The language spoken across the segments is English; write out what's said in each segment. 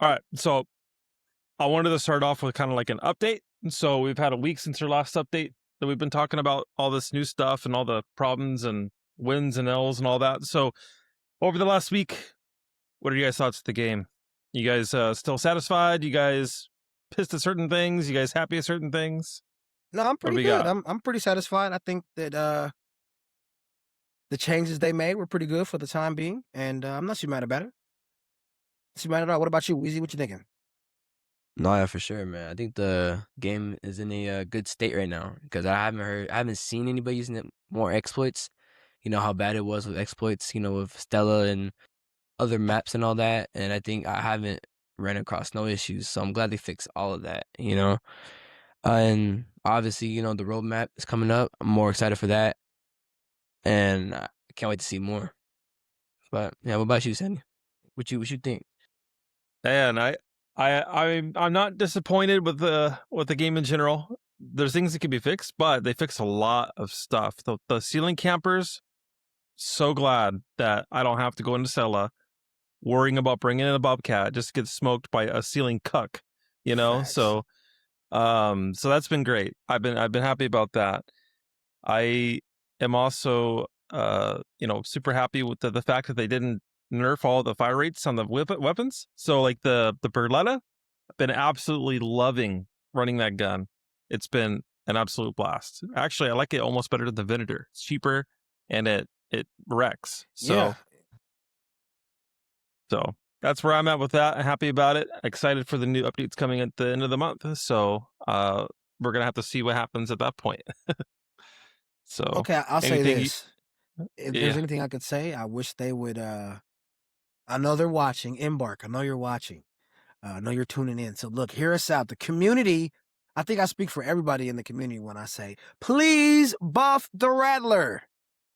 All right, so I wanted to start off with kind of like an update. So we've had a week since our last update that we've been talking about all this new stuff and all the problems and wins and L's and all that. So over the last week, what are you guys' thoughts of the game? You guys still satisfied? You guys pissed at certain things? You guys happy at certain things? No, I'm What do pretty we good. got? I'm pretty satisfied. I think that the changes they made were pretty good for the time being, and I'm not too mad about it. Not too mad at all. What about you, Weezy? What you thinking? No, yeah, for sure, man. I think the game is in a good state right now because I haven't seen anybody using it more exploits. You know how bad it was with exploits, with Stella and other maps and all that. And I think I haven't ran across no issues. So I'm glad they fixed all of that. And obviously, the roadmap is coming up. I'm more excited for that. And I can't wait to see more. But yeah, what about you, Sandy? What you think? And I'm not disappointed with the game in general. There's things that can be fixed, but they fixed a lot of stuff. The ceiling campers, so glad that I don't have to go into Sela worrying about bringing in a bobcat just to get smoked by a ceiling cuck, Facts. So that's been great. I've been happy about that. I am also super happy with the fact that they didn't nerf all the fire rates on the weapons. So like the Berletta, I've been absolutely loving running that gun. It's been an absolute blast. Actually, I like it almost better than the Venator. It's cheaper and it wrecks. Yeah. So that's where I'm at with that. I'm happy about it. Excited for the new updates coming at the end of the month. So we're gonna have to see what happens at that point. So Okay, I'll say anything? this. If there's Yeah. anything I could say, I wish they would. I know they're watching. Embark. I know you're watching. I know you're tuning in. So look, hear us out. The community. I think I speak for everybody in the community when I say, please buff the Rattler.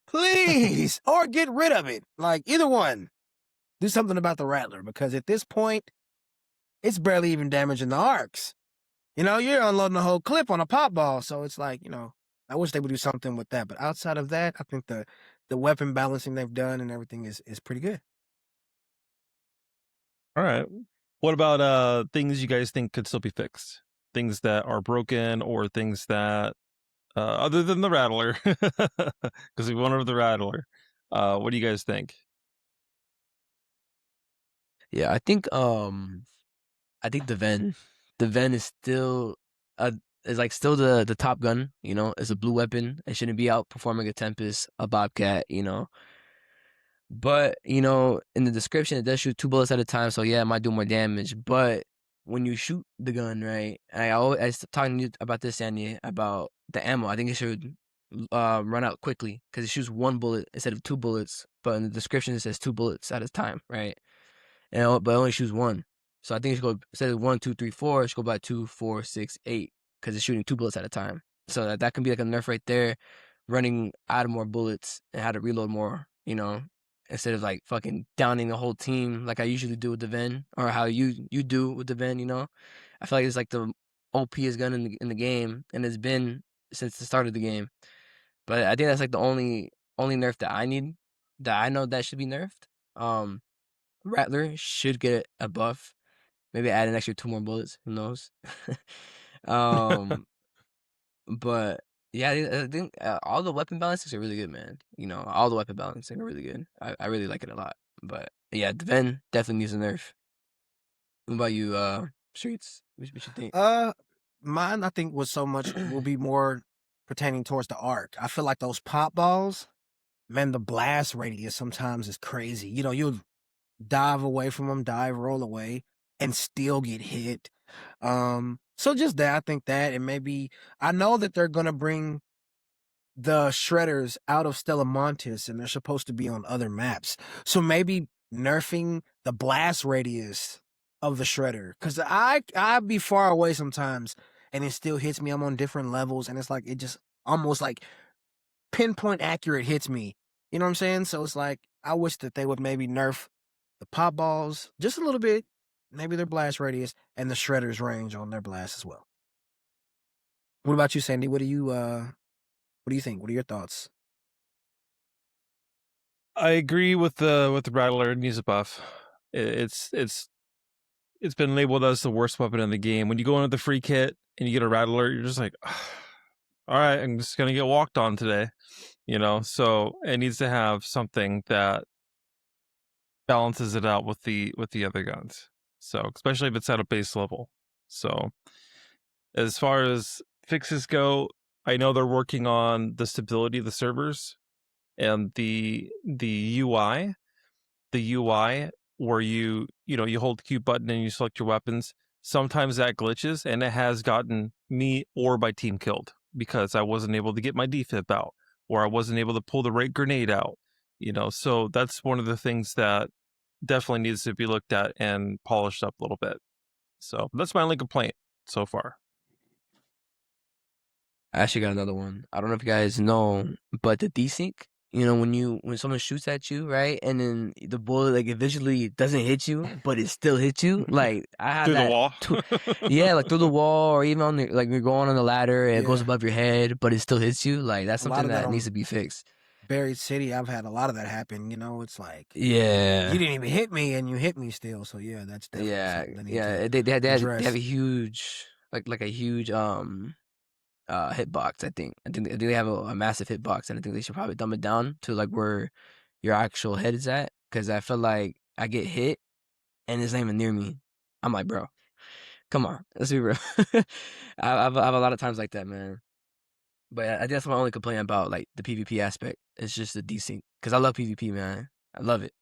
Please, or get rid of it. Like either one. Do something about the Rattler because at this point, it's barely even damaging the arcs. You're unloading a whole clip on a pop ball. So it's like, I wish they would do something with that. But outside of that, I think the weapon balancing they've done and everything is pretty good. All right. What about things you guys think could still be fixed? Things that are broken or things that other than the Rattler, because we went over the Rattler. What do you guys think? Yeah, I think the Ven is still is like still the top gun, it's a blue weapon. It shouldn't be outperforming a Tempest, a Bobcat. But, in the description it does shoot 2 bullets at a time, so yeah, it might do more damage. But when you shoot the gun, right? And I was talking to you about this, Sandy, about the ammo. I think it should run out quickly because it shoots 1 bullet instead of 2 bullets. But in the description it says 2 bullets at a time, right? But it only shoots one. So I think it should go instead of 1, 2, 3, 4. It should go by 2, 4, 6, 8 because it's shooting 2 bullets at a time. So that can be like a nerf right there, running out of more bullets and how to reload more. Instead of like fucking downing the whole team like I usually do with the Ven or how you do with the Ven. I feel like it's like the OPest gun in the game and it's been since the start of the game. But I think that's like the only nerf that I need that I know that should be nerfed. Rattler should get a buff. Maybe add an extra 2 more bullets. Who knows? um, but yeah, I think all the weapon balances are really good, man. All the weapon balancing are really good. I really like it a lot. But yeah, the Ven definitely needs a nerf. What about you, Streets? What you think? Mine I think was so much will be more pertaining towards the arc. I feel like those pop balls, man, the blast radius sometimes is crazy. You'll dive away from them, roll away, and still get hit. So just that, I think that, and maybe I know that they're gonna bring the shredders out of Stellamontis, and they're supposed to be on other maps. So maybe nerfing the blast radius of the shredder, because I'd be far away sometimes, and it still hits me. I'm on different levels, and it's like it just almost like pinpoint accurate hits me. You know what I'm saying? So it's like I wish that they would maybe nerf the pop balls just a little bit, maybe their blast radius and the shredder's range on their blast as well. What about you, Sandy? What do you think? What are your thoughts? I agree with the Rattler needs a buff. It's it's been labeled as the worst weapon in the game. When you go into the free kit and you get a Rattler, you're just like, all right, I'm just gonna get walked on today, you know. So it needs to have something that balances it out with the other guns. So especially if it's at a base level. So as far as fixes go, I know they're working on the stability of the servers and the UI. The UI where you hold the Q button and you select your weapons. Sometimes that glitches, and it has gotten me or my team killed because I wasn't able to get my defib out, or I wasn't able to pull the right grenade out. So that's one of the things that definitely needs to be looked at and polished up a little bit. So that's my only complaint so far. I actually got another one. I don't know if you guys know, but the desync, when someone shoots at you, right, and then the bullet like it visually doesn't hit you, but it still hits you. Like I had Through the that, wall. yeah, like through the wall, or even on the like you're going on the ladder and it goes Yeah. above your head, but it still hits you. Like that's A lot something of that that needs on to be fixed. Buried City, I've had a lot of that happen. It's like you Yeah, didn't even hit me, and you hit me still. So yeah, that's definitely yeah, something they need to yeah. They have address. a huge like a huge hitbox. I think they have a massive hitbox, and I think they should probably dumb it down to like where your actual head is at. Because I feel like I get hit and it's not even near me. I'm like, bro, come on, let's be real. I have a lot of times like that, man. But I think that's my only complaint about like the PvP aspect. It's just the desync. Because I love PvP, man. I love it.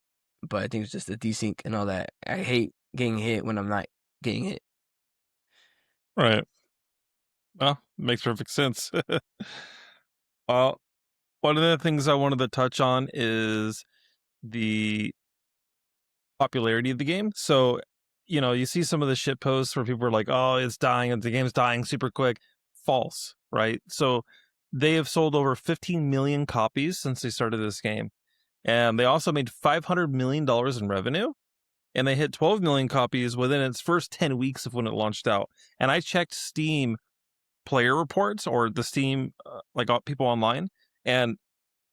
But I think it's just the desync and all that. I hate getting hit when I'm not getting hit. Right. Well, makes perfect sense. Well, one of the things I wanted to touch on is the popularity of the game. So, you see some of the shit posts where people are like, "Oh, it's dying, and the game's dying super quick." False, right? So, they have sold over 15 million copies since they started this game, and they also made $500 million in revenue, and they hit 12 million copies within its first 10 weeks of when it launched out. And I checked Steam player reports or the Steam people online, and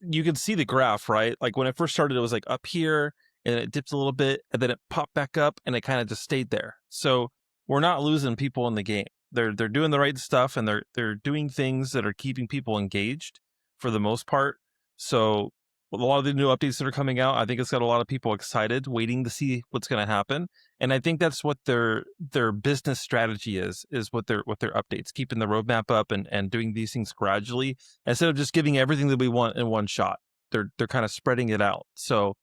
you can see the graph, right? Like when it first started, it was like up here and it dipped a little bit and then it popped back up and it kind of just stayed there. So we're not losing people in the game. They're doing the right stuff and they're doing things that are keeping people engaged for the most part. So with a lot of the new updates that are coming out, I think it's got a lot of people excited, waiting to see what's going to happen. And I think that's what their business strategy is what their updates, keeping the roadmap up and doing these things gradually instead of just giving everything that we want in one shot. They're kind of spreading it out. So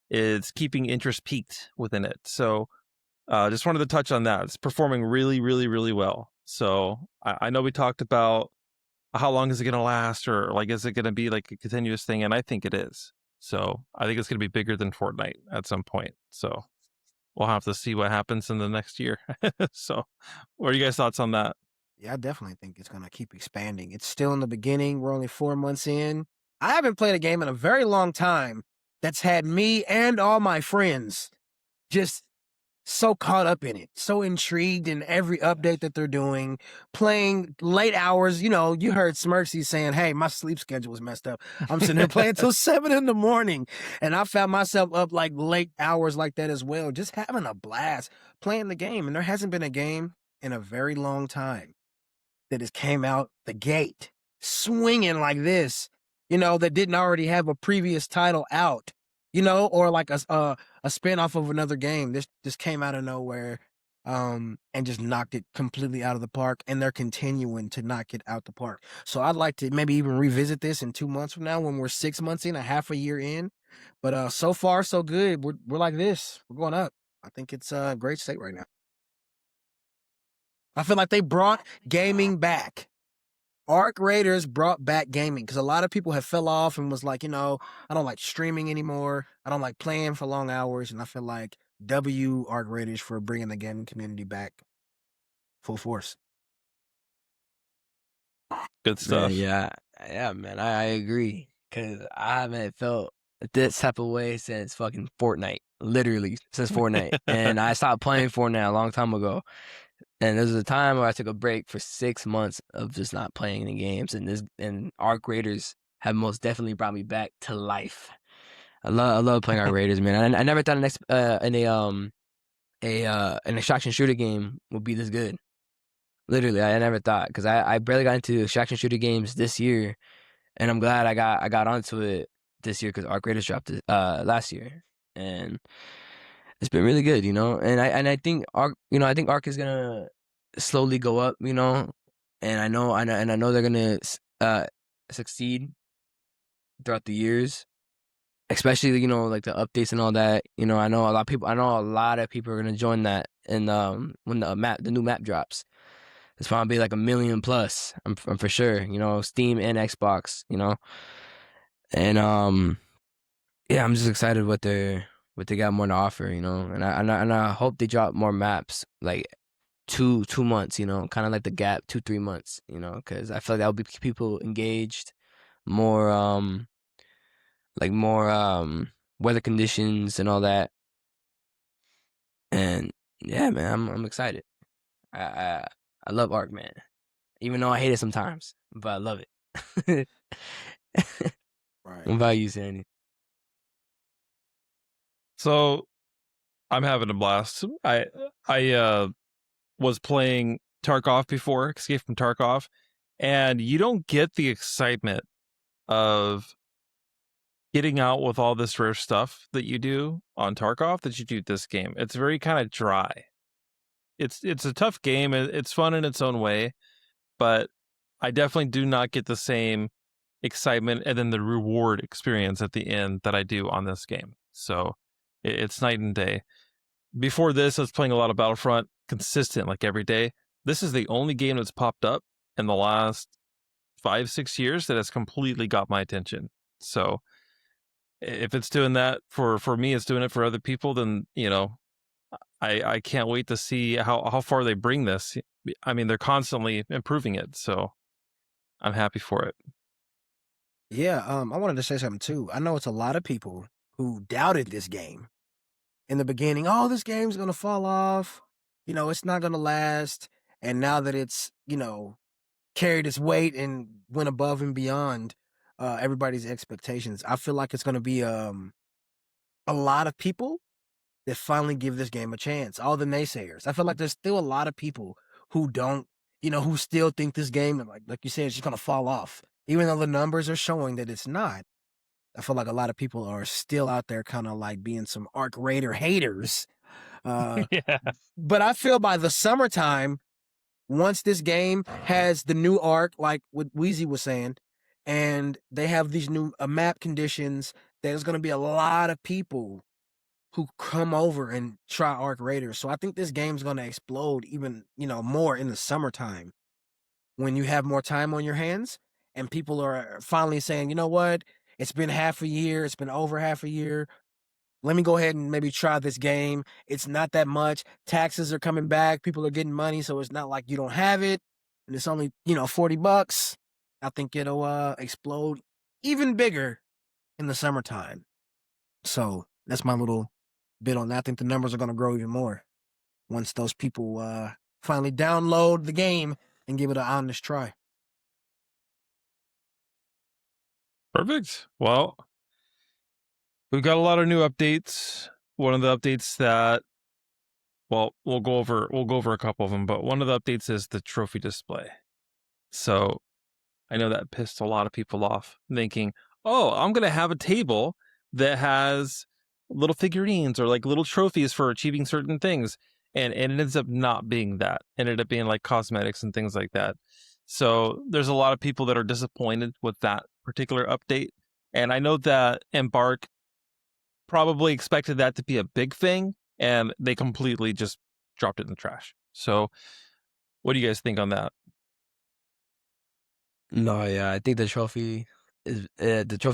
it's keeping interest peaked within it. So just wanted to touch on that. It's performing really, really, really well. So I know we talked about how long is it going to last, or like, is it going to be like a continuous thing? And I think it is. So I think it's going to be bigger than Fortnite at some point. So we'll have to see what happens in the next year. So what are you guys' thoughts on that? Yeah, I definitely think it's gonna keep expanding. It's still in the beginning. We're only 4 months in. I haven't played a game in a very long time that's had me and all my friends just so caught up in it, so intrigued in every update that they're doing, playing late hours. You heard Smirksy saying, "Hey, my sleep schedule was messed up. I'm sitting here playing till 7 in the morning," and I found myself up like late hours like that as well, just having a blast playing the game. And there hasn't been a game in a very long time that has came out the gate swinging like this, that didn't already have a previous title out, or like a spinoff of another game. This just came out of nowhere, and just knocked it completely out of the park. And they're continuing to knock it out the park. So I'd like to maybe even revisit this in 2 months from now when we're 6 months in, a half a year in. But so far so good. We're like this. We're going up. I think it's a great state right now. I feel like they brought gaming back. Arc Raiders brought back gaming because a lot of people have fell off and was like, I don't like streaming anymore. I don't like playing for long hours. And I feel like Arc Raiders for bringing the gaming community back full force. Good stuff. Man, yeah, man, I agree. Cause I haven't felt this type of way since fucking Fortnite. Literally since Fortnite. And I stopped playing Fortnite a long time ago. And there was a time where I took a break for 6 months of just not playing any games. And Arc Raiders have most definitely brought me back to life. I love playing Arc Raiders, man. I never thought an extraction shooter game would be this good. Literally, I never thought because I barely got into extraction shooter games this year, and I'm glad I got onto it this year because Arc Raiders dropped it last year, and it's been really good, you know. And I think Arc, you know, I think Arc is gonna slowly go up, you know, and I know they're gonna succeed throughout the years, especially you know like the updates and all that. You know, I know a lot of people are gonna join that, and when the new map drops. It's probably like 1 million plus. I'm for sure. You know, Steam and Xbox. You know, and yeah, I'm just excited what they got more to offer. You know, and I hope they drop more maps like 2 months. You know, kind of like the gap 2-3 months. You know, because I feel like that would be people engaged more. More weather conditions and all that. And yeah, man, I'm excited. I I, I love Arc, man. Even though I hate it sometimes, but I love it. Right. What about you, Sandy? So I'm having a blast. I was playing Tarkov before, Escape from Tarkov, and you don't get the excitement of getting out with all this rare stuff that you do on Tarkov that you do this game. It's very kind of dry. It's a tough game. It's fun in its own way, but I definitely do not get the same excitement and then the reward experience at the end that I do on this game. So it's night and day. Before this, I was playing a lot of Battlefront consistent, like every day. This is the only game that's popped up in the last 5-6 years that has completely got my attention. So if it's doing that for me, it's doing it for other people, then you know, I can't wait to see how far they bring this. I mean, they're constantly improving it, so I'm happy for it. Yeah, I wanted to say something too. I know it's a lot of people who doubted this game in the beginning. Oh, this game's gonna fall off. You know, it's not gonna last. And now that it's, you know, carried its weight and went above and beyond everybody's expectations, I feel like it's gonna be a lot of people that finally give this game a chance. All the naysayers. I feel like there's still a lot of people who don't, you know, who still think this game, like you said, is just gonna fall off, even though the numbers are showing that it's not. I feel like a lot of people are still out there, kind of like being some Arc Raider haters. Uh, Yeah. but I feel by the summertime, once this game has the new arc, like what Wheezy was saying, and they have these new map conditions, there's going to be a lot of people who come over and try Arc Raiders. So I think this game's going to explode even, you know, more in the summertime when you have more time on your hands and people are finally saying, you know what? It's been half a year. It's been over half a year. Let me go ahead and maybe try this game. It's not that much. Taxes are coming back. People are getting money. So it's not like you don't have it. And it's only, you know, $40. I think it'll explode even bigger in the summertime. So that's my little bit on that. I think the numbers are going to grow even more once those people finally download the game and give it an honest try. Perfect. Well, we've got a lot of new updates. One of the updates that, well, we'll go over a couple of them, but one of the updates is the trophy display. So I know that pissed a lot of people off, thinking, "Oh, I'm gonna have a table that has little figurines or like little trophies for achieving certain things," and it ends up not being that. It ended up being like cosmetics and things like that. So there's a lot of people that are disappointed with that particular update, and I know that Embark probably expected that to be a big thing, and they completely just dropped it in the trash. So, what do you guys think on that? No, yeah, I think the trophy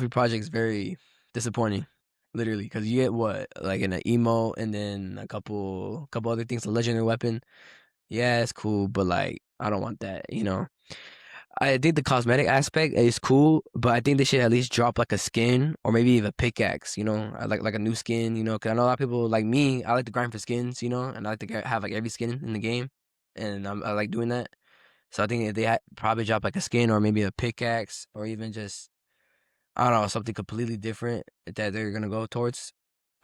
project is very disappointing, literally, because you get what like an emo and then a couple other things, a legendary weapon. Yeah, it's cool, but like I don't want that, you know. I think the cosmetic aspect is cool, but I think they should at least drop like a skin or maybe even a pickaxe, you know, I like a new skin, you know, because I know a lot of people like me. I like to grind for skins, you know, and I like to have like every skin in the game, and I like doing that. So I think if they probably drop like a skin or maybe a pickaxe or even just I don't know something completely different that they're gonna go towards.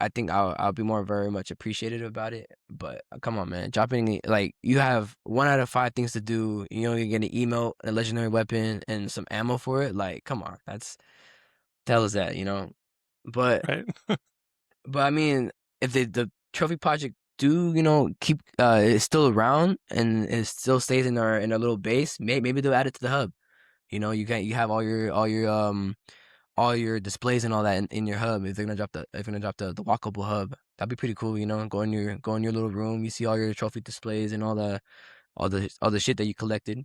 I think I'll be more very much appreciative about it. But come on, man, dropping like you have 1 out of 5 things to do. You know, you get an emote, a legendary weapon, and some ammo for it. Like, come on, that's the hell is that? You know, but Right. I mean, if the trophy project do keep is still around and it still stays in our little base, maybe they'll add it to the hub. You have all your displays and all that in your hub. If they're gonna drop the walkable hub, that'd be pretty cool. Go in your little room. You see all your trophy displays and all the shit that you collected.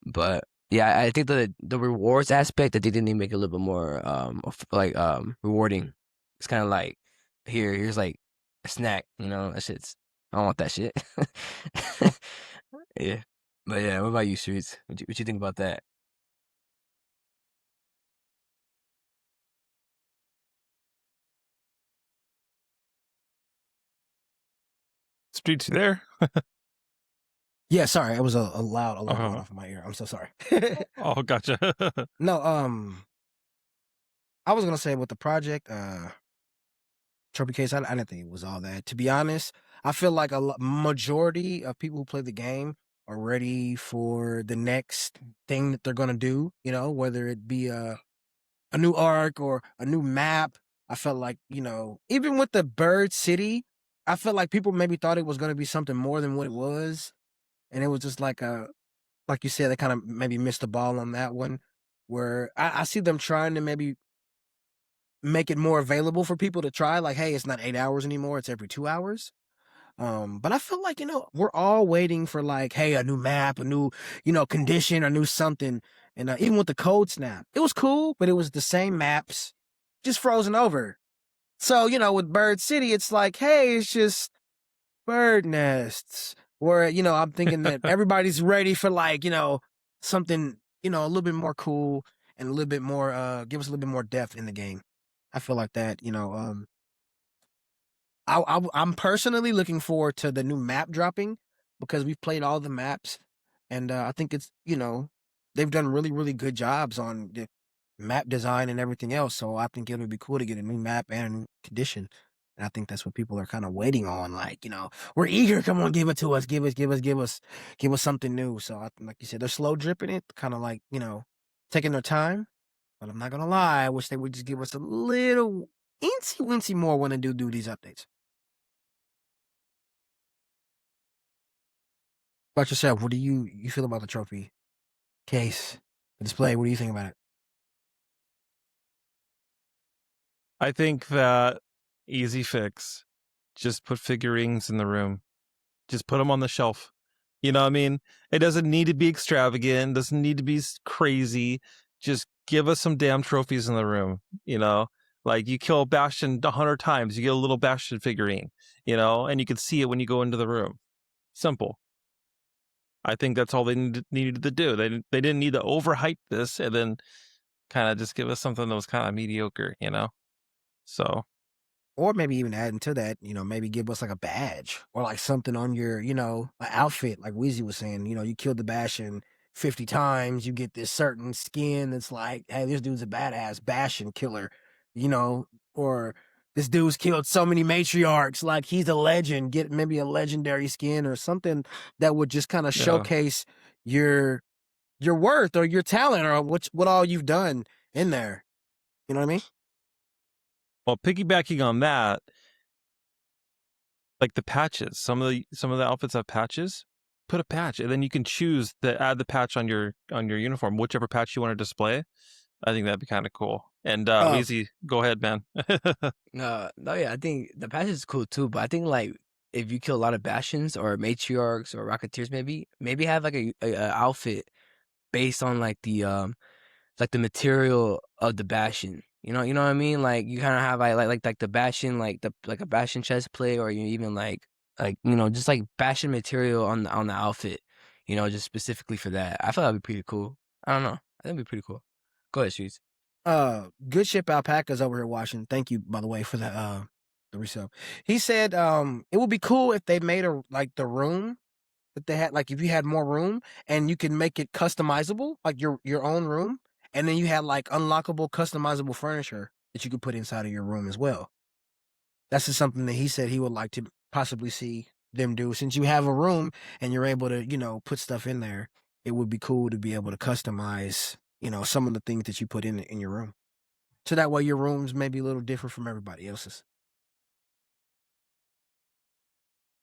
But yeah, I think the rewards aspect that they didn't make it a little bit more rewarding. It's kind of like here's like a snack. That shit's I don't want that shit. Yeah, but yeah, what about you, Streets? What you think about that? Streets, you there? Yeah, sorry, it was a loud alert going Uh-huh. off in my ear. I'm so sorry. Oh, gotcha. No, I was gonna say with the project, trophy case, I didn't think it was all that. To be honest, I feel like majority of people who play the game are ready for the next thing that they're gonna do. Whether it be a new arc or a new map. I felt like even with the Bird City, I felt like people maybe thought it was gonna be something more than what it was, and it was just like you said, they kind of maybe missed the ball on that one. Where I see them trying to maybe make it more available for people to try. Like, hey, it's not 8 hours anymore; it's every 2 hours. But I feel like we're all waiting for like, hey, a new map, a new condition, a new something. And even with the code snap, it was cool, but it was the same maps, just frozen over. So with Bird City, it's like, hey, it's just bird nests. Where I'm thinking that everybody's ready for like something a little bit more cool and a little bit more give us a little bit more depth in the game. I feel like that. I'm personally looking forward to the new map dropping because we've played all the maps, and I think it's they've done really really good jobs on the map design and everything else. So I think it would be cool to get a new map and a new condition, and I think that's what people are kind of waiting on. Like we're eager. Come on, give it to us. Give us something new. So like you said, they're slow dripping it, kind of like taking their time. But I'm not gonna lie, I wish they would just give us a little incy wincy more when they do these updates. About yourself, what do you feel about the trophy case, the display? What do you think about it? I think that easy fix. Just put figurines in the room. Just put them on the shelf. You know what I mean? It doesn't need to be extravagant. Doesn't need to be crazy. Just give us some damn trophies in the room. Like you kill Bastion 100 times, you get a little Bastion figurine. And you can see it when you go into the room. Simple. I think that's all they needed to do. They didn't need to overhype this and then kind of just give us something that was kind of mediocre. So Or maybe even adding to that, maybe give us like a badge or like something on your, an outfit, like Weezy was saying. You killed the Bastion 50 times, you get this certain skin that's like, hey, this dude's a badass Bastion killer, or this dude's killed so many matriarchs, like he's a legend. Get maybe a legendary skin or something that would just kind of yeah. showcase your worth or your talent or what all you've done in there. You know what I mean? Well, piggybacking on that, like the patches, some of the outfits have patches. Put a patch, and then you can choose to add the patch on your uniform, whichever patch you want to display. I think that'd be kind of cool. And Uh, Weezy, go ahead, man. No, yeah, I think the patch is cool too, but I think like if you kill a lot of Bastions or Matriarchs or Rocketeers, maybe have like a outfit based on like the material of the Bastion. You know what I mean? Like you kind of have like the Bastion, like a Bastion chest plate, or you even just like Bastion material on the outfit. Just specifically for that. I feel that'd be pretty cool. I don't know. I think it'd be pretty cool. Go ahead, Streets. Good ship alpacas over here watching. Thank you, by the way, for the resub. He said, it would be cool if they made like the room that they had, like if you had more room and you can make it customizable, like your own room, and then you had like unlockable, customizable furniture that you could put inside of your room as well. That's just something that he said he would like to possibly see them do. Since you have a room and you're able to, put stuff in there, it would be cool to be able to customize, some of the things that you put in your room. So that way your rooms may be a little different from everybody else's.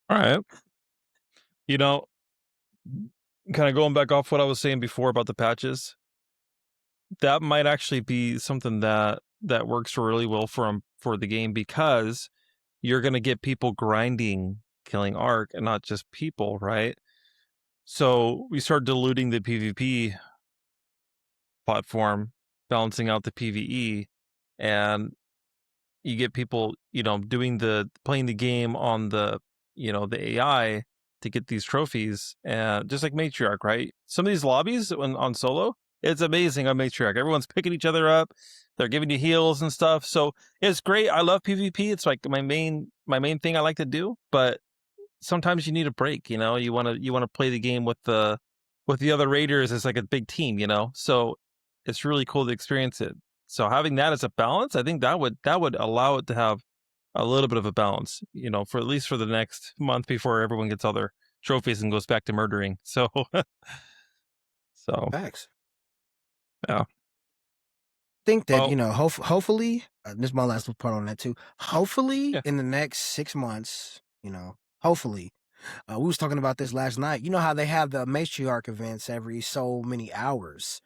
All right. You know, kind of going back off what I was saying before about the patches, that might actually be something that works really well for the game, because you're going to get people grinding killing Ark and not just people, right? So we start diluting the PvP platform, balancing out the PvE, and you get people, playing the game on the AI to get these trophies, and just like Matriarch, right? Some of these lobbies on solo, it's amazing on Matriarch. Everyone's picking each other up, they're giving you heals and stuff. So it's great. I love PvP. It's like my main thing I like to do, but sometimes you need a break, you want to play the game with the other raiders as like a big team, so it's really cool to experience it. So having that as a balance, I think that would allow it to have a little bit of a balance, for at least for the next month before everyone gets all their trophies and goes back to murdering. So so Facts. yeah. Think that, Oh hopefully, this is my last part on that too. Hopefully yeah. in the next 6 months, hopefully, we was talking about this last night. You know how they have the matriarch events every so many hours.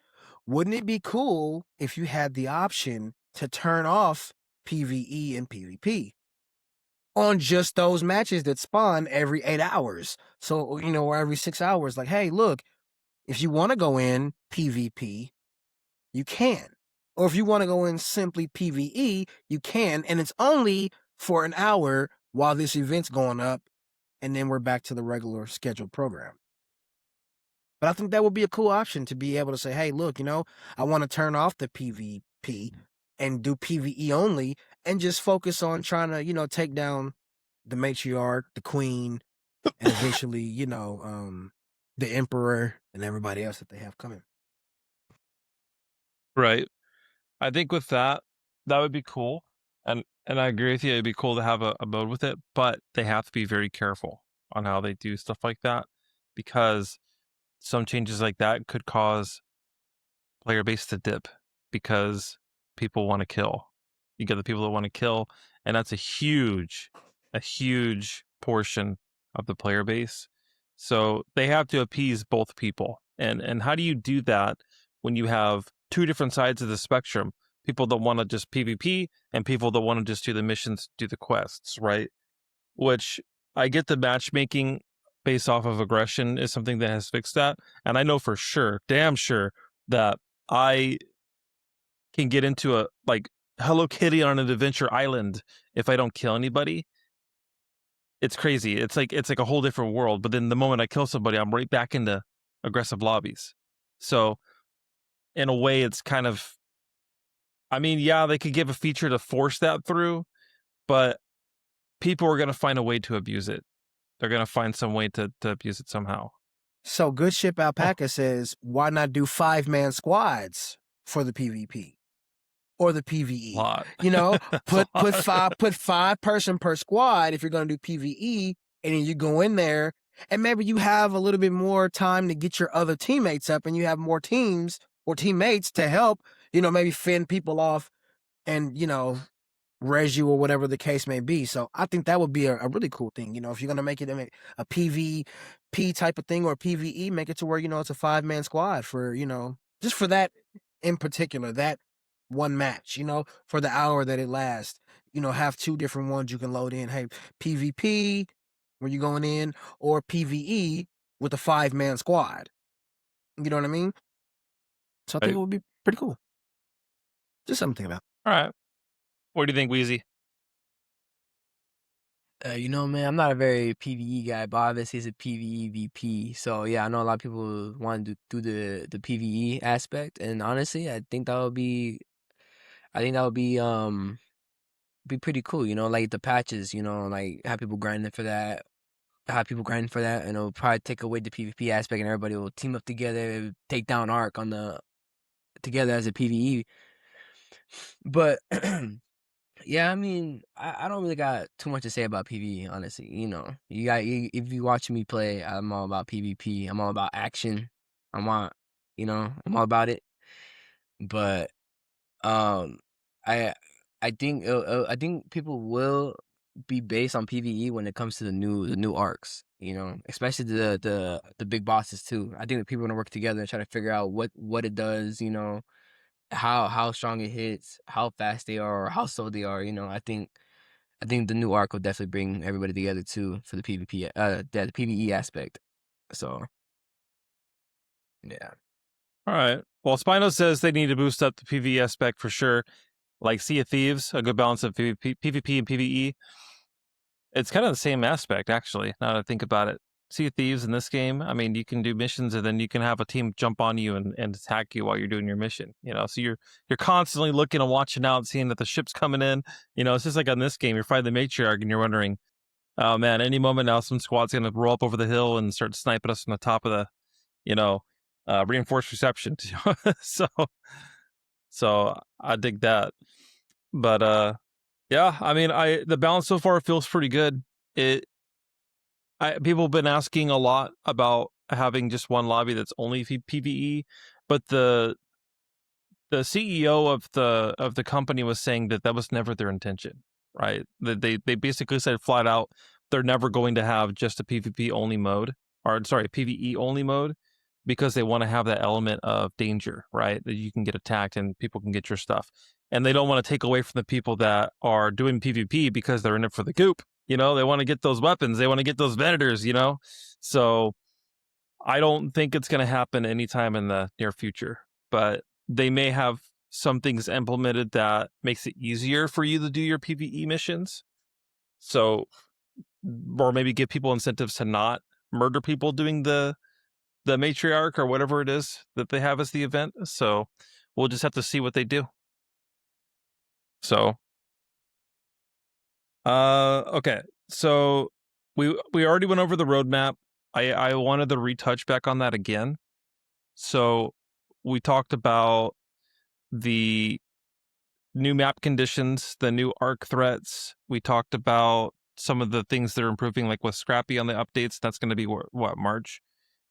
Wouldn't it be cool if you had the option to turn off PvE and PvP on just those matches that spawn every 8 hours? So, or every 6 hours. Like, hey, look, if you want to go in PvP, you can. Or if you want to go in simply PvE, you can. And it's only for an hour while this event's going up. And then we're back to the regular scheduled program. But I think that would be a cool option to be able to say, hey, look, I want to turn off the PvP and do PvE only and just focus on trying to, take down the matriarch, the queen, and eventually, the emperor and everybody else that they have coming. Right. I think with that would be cool. And I agree with you, it'd be cool to have a mode with it, but they have to be very careful on how they do stuff like that, because some changes like that could cause player base to dip, because people want to kill. You get the people that want to kill, and that's a huge portion of the player base. So they have to appease both people. And how do you do that when you have two different sides of the spectrum? People that want to just PvP and people that want to just do the missions, do the quests, right? Which I get the matchmaking based off of aggression is something that has fixed that. And I know for sure, damn sure, that I can get into a like Hello Kitty on an adventure island if I don't kill anybody. It's crazy. It's like a whole different world. But then the moment I kill somebody, I'm right back into aggressive lobbies. So in a way, it's kind of, I mean, yeah, they could give a feature to force that through, but people are going to find a way to abuse it. They're going to find some way to abuse it somehow. So Good Ship Oh, Alpaca says, why not do 5-man squads for the PvP or the PvE? lot. Put That's a lot. put 5 person per squad if you're gonna do PvE, and then you go in there and maybe you have a little bit more time to get your other teammates up, and you have more teams or teammates to help, maybe fend people off and res you or whatever the case may be. So I think that would be a really cool thing. If you're gonna make it a PvP type of thing or PvE, make it to where it's a 5-man squad for just for that in particular, that one match. For the hour that it lasts. Have 2 different ones you can load in. Hey, PvP where you going in, or PvE with a 5-man squad. You know what I mean? So I think Right. it would be pretty cool. Just something to think about. All right. What do you think, Wheezy? Man, I'm not a very PvE guy, but obviously it's a PvE VP. So yeah, I know a lot of people want to do the PvE aspect, and honestly, I think that would be be pretty cool. Like the patches. Like have people grinding for that. Have people grinding for that, and it'll probably take away the PvP aspect, and everybody will team up together, take down Ark together as a PvE. But Yeah, I mean, I don't really got too much to say about PvE, honestly. You know, if you watch me play, I'm all about PvP. I'm all about action. I'm all, I'm all about it. But um, I I think people will be based on PvE when it comes to the new arcs. You know, especially the big bosses too. I think that people are gonna work together and try to figure out what it does. You know, how strong it hits, how fast they are, or how slow they are. You know, I think the new arc will definitely bring everybody together too for the PvP, the PvE aspect. So yeah, All right. Well, Spino says they need to boost up the PvE aspect for sure. Like Sea of Thieves, a good balance of PvP and PvE. It's kind of the same aspect, actually, now that I think about it. Sea of Thieves in this game, I mean, you can do missions and then you can have a team jump on you and attack you while you're doing your mission. You know, so you're constantly looking and watching out, seeing that the ship's coming in. You know, it's just like on this game, you're fighting the matriarch and you're wondering, oh man, any moment now some squad's gonna roll up over the hill and start sniping us from the top of the, reinforced reception. so so I dig that. But yeah, I mean, the balance so far feels pretty good. It People have been asking a lot about having just one lobby that's only PvE, but the CEO of the company was saying that that was never their intention, right? That they basically said flat out they're never going to have just a PvP only mode, or sorry, PvE only mode, because they want to have that element of danger, right? That you can get attacked and people can get your stuff, and they don't want to take away from the people that are doing PvP because they're in it for the goop. You know, they want to get those weapons, they want to get those vendors. You know, so I don't think it's going to happen anytime in the near future, but they may have some things implemented that makes it easier for you to do your PvE missions. So, or maybe give people incentives to not murder people doing the matriarch or whatever it is that they have as the event. So, we'll just have to see what they do. So, okay. So, we already went over the roadmap. I wanted to retouch back on that again. So, we talked about the new map conditions, the new arc threats. We talked about some of the things that are improving, like with Scrappy on the updates. That's going to be what, March?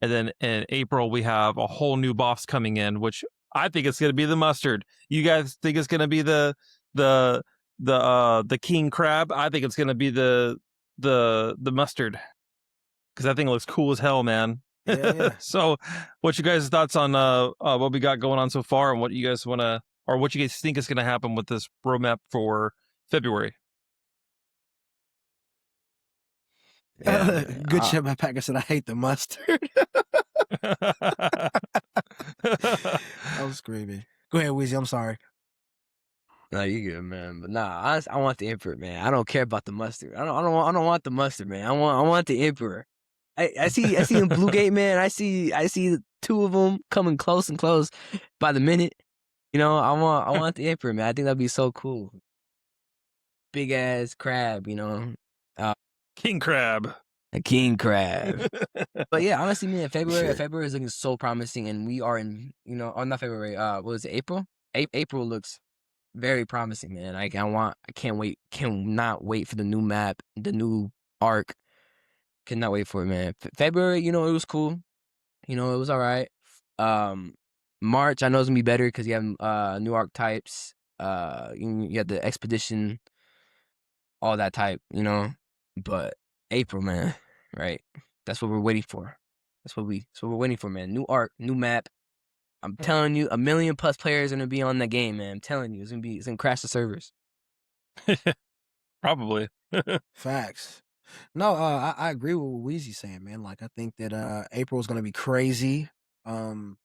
And then in April, we have a whole new boss coming in, which I think it's going to be the mustard. You guys think it's going to be the the king crab? I think it's going to be the mustard, because that thing looks cool as hell, man. Yeah. So, what's your guys' thoughts on what we got going on so far, and what you guys want to, or what you guys think is going to happen with this roadmap for February? yeah, man. Good shit, my packer said I hate the mustard. I was screaming. Go ahead, Weezy. I'm sorry. No, you good, man. But nah, I want the emperor, man. I don't care about the mustard. I don't want the mustard, man. I want the emperor. I see in Blue Gate, man. I see two of them coming close and close by the minute. You know, I want the emperor, man. I think that'd be so cool. Big ass crab, you know, King crab. a king crab. But yeah, honestly, man, February is looking so promising, and we are in, oh, not February. What was it, April? April looks very promising, man. I can't wait, cannot wait for the new map, the new arc. Cannot wait for it, man. February, it was cool. It was all right. March, I know it's gonna be better because you have new archetypes. You have the expedition, all that type, But April, man, right? That's what we're waiting for. That's what we're waiting for, man. New arc, new map. I'm telling you, 1 million plus players are gonna be on the game, man. I'm telling you, it's gonna crash the servers. Probably. Facts. No, I agree with what Weezy's saying, man. Like, I think that April is gonna be crazy. I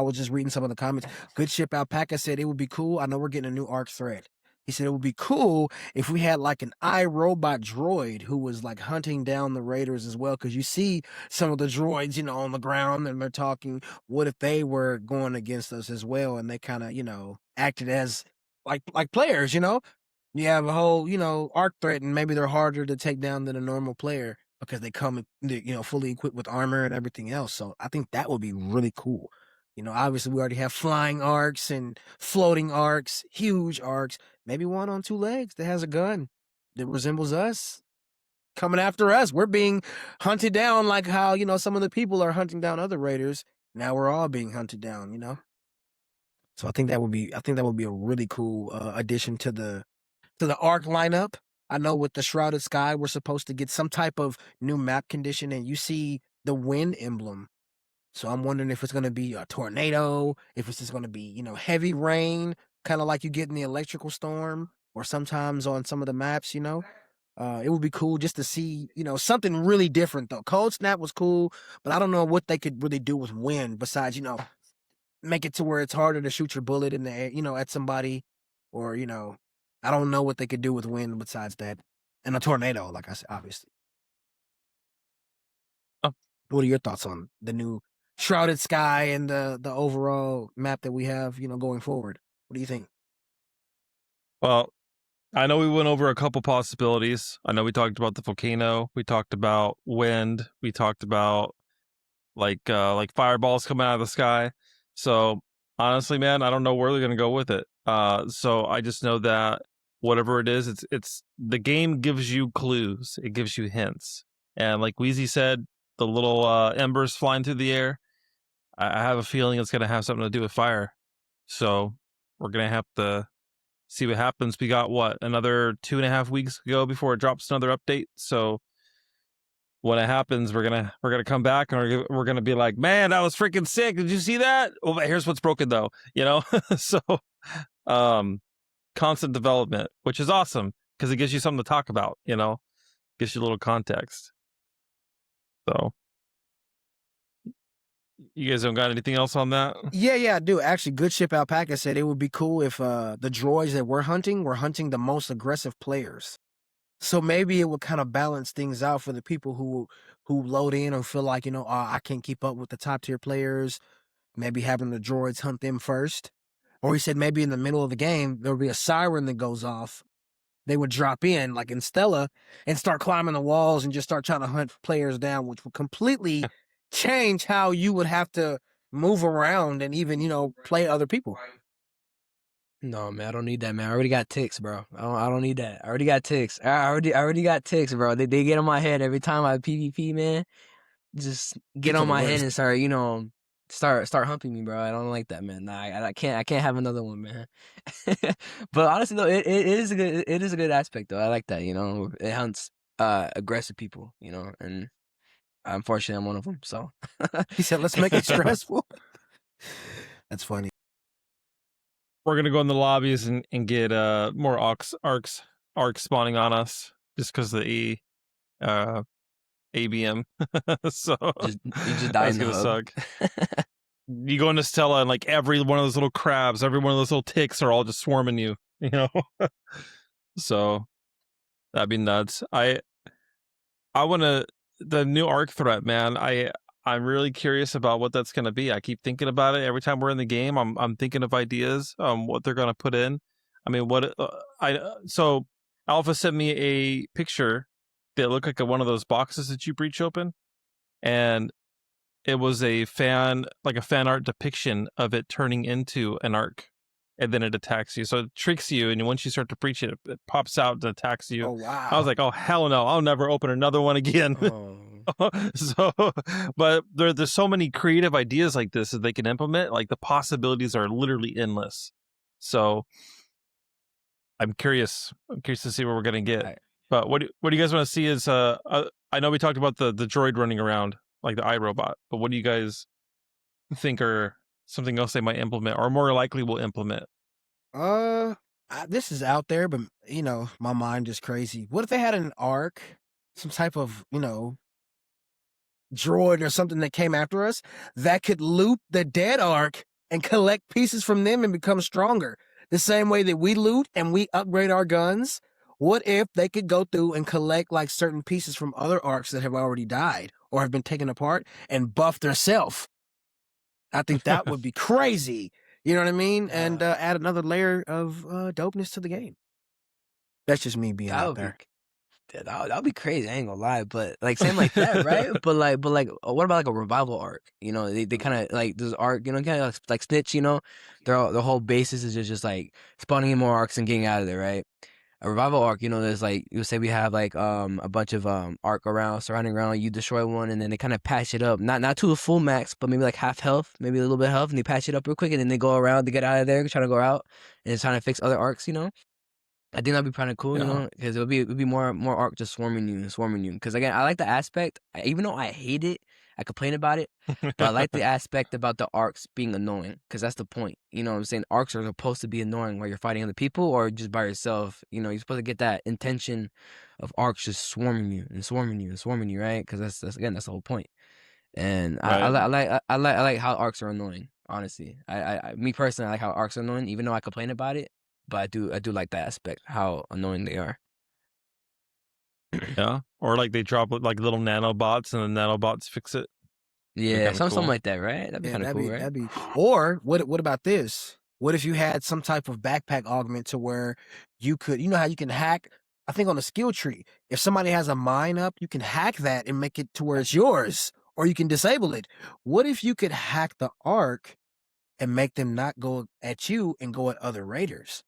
was just reading some of the comments. Good Ship Alpaca said it would be cool. I know we're getting a new arc thread. He said it would be cool if we had like an iRobot droid who was like hunting down the raiders as well. Because you see some of the droids, on the ground, and they're talking. What if they were going against us as well, and they kind of, acted as like players, You have a whole, arc threat, and maybe they're harder to take down than a normal player because they come, fully equipped with armor and everything else. So I think that would be really cool. You know, obviously we already have flying arcs and floating arcs, huge arcs. Maybe one on 2 legs that has a gun that resembles us, coming after us. We're being hunted down like how, you know, some of the people are hunting down other raiders. Now we're all being hunted down, you know? So I think that would be a really cool addition to the arc lineup. I know with the Shrouded Sky, we're supposed to get some type of new map condition, and you see the wind emblem. So I'm wondering if it's going to be a tornado, if it's just going to be, you know, heavy rain, kind of like you get in the electrical storm, or sometimes on some of the maps, you know. It would be cool just to see, you know, something really different though. Cold Snap was cool, but I don't know what they could really do with wind besides, you know, make it to where it's harder to shoot your bullet in the air, you know, at somebody, or, you know, I don't know what they could do with wind besides that. And a tornado, like I said, obviously. Oh. What are your thoughts on the new Shrouded Sky and the overall map that we have, you know, going forward? What do you think? Well, I know we went over a couple possibilities. I know we talked about the volcano. We talked about wind. We talked about like fireballs coming out of the sky. So honestly, man, I don't know where they're gonna go with it. So I just know that whatever it is, it's the game gives you clues. It gives you hints. And like Wheezy said, the little embers flying through the air. I have a feeling it's gonna have something to do with fire. So we're gonna have to see what happens. We got another 2.5 weeks to go before it drops another update. So when it happens, we're gonna come back and we're gonna be like, man, that was freaking sick. Did you see that? Oh, but here's what's broken though, you know. So, constant development, which is awesome because it gives you something to talk about. You know, gives you a little context. So, you guys don't got anything else on that? Yeah, I do. Actually, Good Ship Alpaca said it would be cool if the droids that we're hunting were hunting the most aggressive players. So maybe it would kind of balance things out for the people who load in or feel like, you know, I can't keep up with the top tier players. Maybe having the droids hunt them first. Or he said maybe in the middle of the game there would be a siren that goes off. They would drop in like in Stella and start climbing the walls and just start trying to hunt players down, which would completely change how you would have to move around and even, you know, play other people. No, man, I don't need that, man. I already got ticks, bro. I don't need that. I already got ticks. I already got ticks, bro. They get on my head every time I PvP, man. Just get Ticks are on the my head worst. and start, you know, start humping me, bro. I don't like that, man. Nah, I can't have another one, man. But honestly, though, it is a good aspect, though. I like that, you know. It hunts aggressive people, you know, and unfortunately, I'm one of them. So He said, let's make it stressful. That's funny. We're gonna go in the lobbies and get more arcs spawning on us just because of the ABM. So you just die that's in the gonna hub. suck. You go into Stella and like every one of those little crabs, every one of those little ticks are all just swarming you, you know. So that'd be nuts. I want to the new arc threat, man. I'm really curious about what that's going to be. I keep thinking about it every time we're in the game. I'm thinking of ideas, what they're going to put in. I mean, so Alpha sent me a picture that looked like one of those boxes that you breach open, and it was a fan art depiction of it turning into an arc, and then it attacks you. So it tricks you, and once you start to breach it, it pops out and attacks you. Oh, wow. I was like, oh hell no, I'll never open another one again. Oh. So, but there's so many creative ideas like this that they can implement. Like the possibilities are literally endless. So I'm curious to see what we're gonna get. But what do you guys want to see is I know we talked about the droid running around like the iRobot, but what do you guys think are something else they might implement or more likely will implement? This is out there, but you know, my mind is crazy. What if they had an arc, some type of, you know, droid or something that came after us that could loot the dead arc and collect pieces from them and become stronger? The same way that we loot and we upgrade our guns. What if they could go through and collect like certain pieces from other arcs that have already died or have been taken apart and buff theirself? I think that would be crazy. You know what I mean? And add another layer of dopeness to the game. That's just me being That out would be there. Yeah, that'd be crazy. I ain't gonna lie, but like same like that, right? But like, what about like a revival arc? You know, they kind of like this arc. You know, kind of like Snitch. You know, their whole basis is just like spawning in more arcs and getting out of there, right? A revival arc, you know, there's like you say we have like a bunch of arc around surrounding around. You destroy one, and then they kind of patch it up, not to a full max, but maybe like half health, maybe a little bit of health, and they patch it up real quick, and then they go around to get out of there, trying to go out, and it's trying to fix other arcs. You know. I think that'd be kind of cool, you Yeah. know, because it would be more arc just swarming you and swarming you. Because again, I like the aspect, even though I hate it, I complain about it, but I like the aspect about the arcs being annoying. Because that's the point, you know what I'm saying? Arcs are supposed to be annoying while you're fighting other people or just by yourself. You know, you're supposed to get that intention of arcs just swarming you and swarming you and swarming you, right? Because that's again, that's the whole point. And Right. I like how arcs are annoying. Honestly, me personally, I like how arcs are annoying, even though I complain about it. But I do like that aspect, how annoying they are. Yeah. Or like they drop like little nanobots and the nanobots fix it. Be Yeah, kind of something cool. like that, right? That'd be Yeah, kind of cool, right? that'd be. Or what about this? What if you had some type of backpack augment to where you could, you know how you can hack? I think on the skill tree, if somebody has a mine up, you can hack that and make it to where it's yours, or you can disable it. What if you could hack the arc and make them not go at you and go at other raiders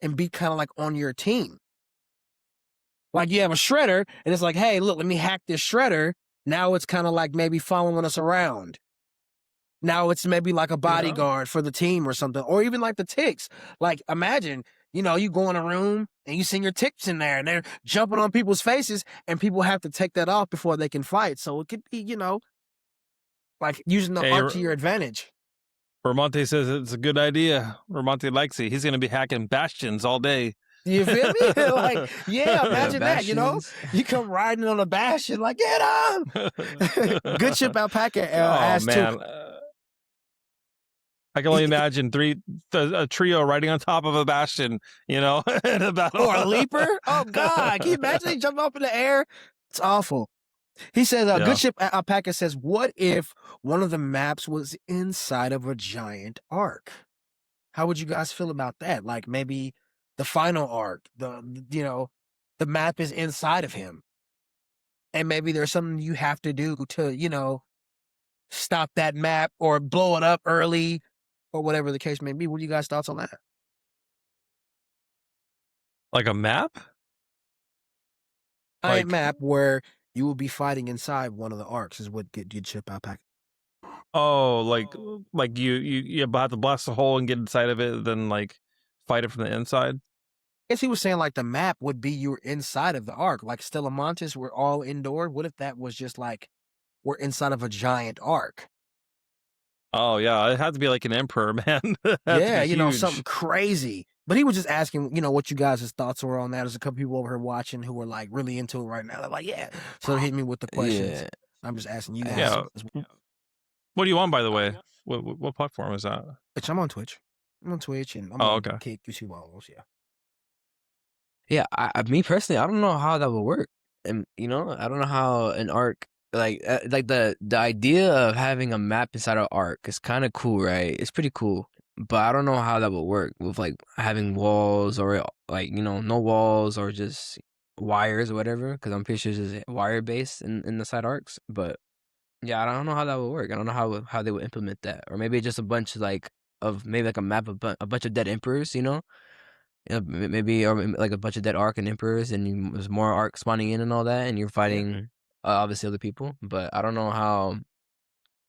and be kind of like on your team? Like you have a shredder and it's like, hey, look, let me hack this shredder. Now it's kind of like maybe following us around. Now it's maybe like a bodyguard for the team or something, or even like the ticks. Like imagine, you know, you go in a room and you send your ticks in there and they're jumping on people's faces and people have to take that off before they can fight. So it could be, you know, like using the Hey, arc to your advantage. Ramonte says it's a good idea. Ramonte likes it. He's going to be hacking bastions all day. You feel me? Like, yeah, Yeah, imagine that, you know? bastions. You come riding on a bastion, like, get him! Good ship alpaca Oh asked too. man, I can only imagine a trio riding on top of a bastion, you know, in a battle. Or a leaper? Oh, God. Can you imagine he jumped up in the air? It's awful. He says, Yeah. Good Ship Alpaca says, what if one of the maps was inside of a giant arc? How would you guys feel about that? Like maybe the final arc, you know, the map is inside of him. And maybe there's something you have to do to, you know, stop that map or blow it up early or whatever the case may be. What are you guys' thoughts on that? Like a map? Giant Like, map where you will be fighting inside one of the arcs is what Good Ship Alpaca. oh, like you have to blast a hole and get inside of it, then like fight it from the inside. I guess he was saying like the map would be you're inside of the arc, like Stellamontis, we're all indoor. What if that was just like we're inside of a giant arc? Oh yeah, it had to be like an emperor, man. It had to Yeah, be you know, something huge. crazy. But he was just asking, you know, what you guys' thoughts were on that. There's a couple people over here watching who are like really into it right now. They're like, yeah. So they hit me with the questions. Yeah. I'm just asking you guys. Yeah. as well. What do you want, by the way? What platform is that? Which I'm on Twitch. I'm on Twitch and I'm Oh, on okay. Kick, YouTube, all those, yeah. Yeah, me personally, I don't know how that would work. And you know, I don't know how an arc like the idea of having a map inside an arc is kind of cool, right? It's pretty cool. But I don't know how that would work with like having walls or like, you know, no walls or just wires or whatever, because I'm pretty sure it's just wire based in the side arcs. But yeah, I don't know how that would work. I don't know how they would implement that. Or maybe just a bunch like of maybe like a map of a bunch of dead emperors, you know? Yeah, maybe or like a bunch of dead Ark and Emperors, and there's more Ark spawning in and all that, and you're fighting obviously other people. But I don't know how,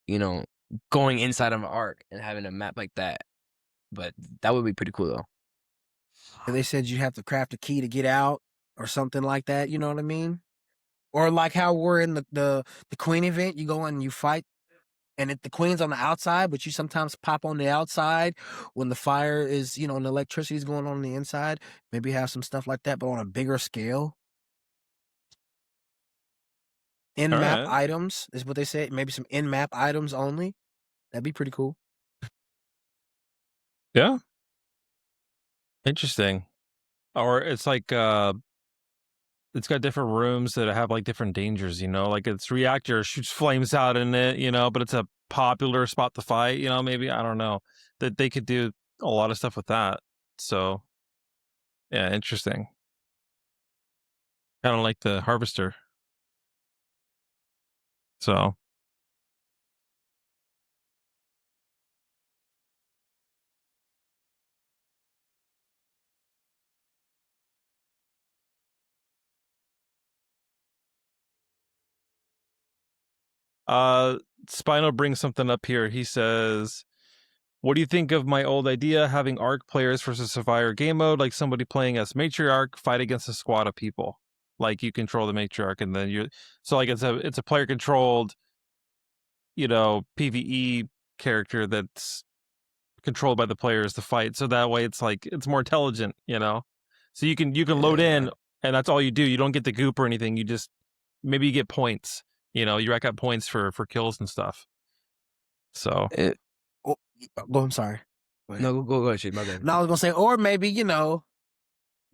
you know, going inside of an Ark and having a map like that. But that would be pretty cool though. And they said you have to craft a key to get out or something like that, you know what I mean? Or like how we're in the Queen event, you go in and you fight and the queen's on the outside, but you sometimes pop on the outside when the fire is, you know, and the electricity is going on the inside. Maybe have some stuff like that, but on a bigger scale. In-map All right. items is what they said. Maybe some in-map items only. That'd be pretty cool. Yeah. Interesting. Or it's like it's got different rooms that have like different dangers, you know, like its reactor shoots flames out in it, you know, but it's a popular spot to fight, you know, maybe, I don't know, that they could do a lot of stuff with that. So yeah, interesting. Kind of like the harvester. So Spino brings something up here. He says, what do you think of my old idea having ARC players versus Survivor game mode, like somebody playing as matriarch fight against a squad of people? Like you control the matriarch and then you're so like it's a player controlled, PvE character that's controlled by the players to fight. So that way it's like it's more intelligent, So you can load in and that's all you do. You don't get the goop or anything. You just maybe you get points. You rack up points for kills and stuff. So I'm sorry. No, go ahead, shit. My bad. No, I was gonna say, or maybe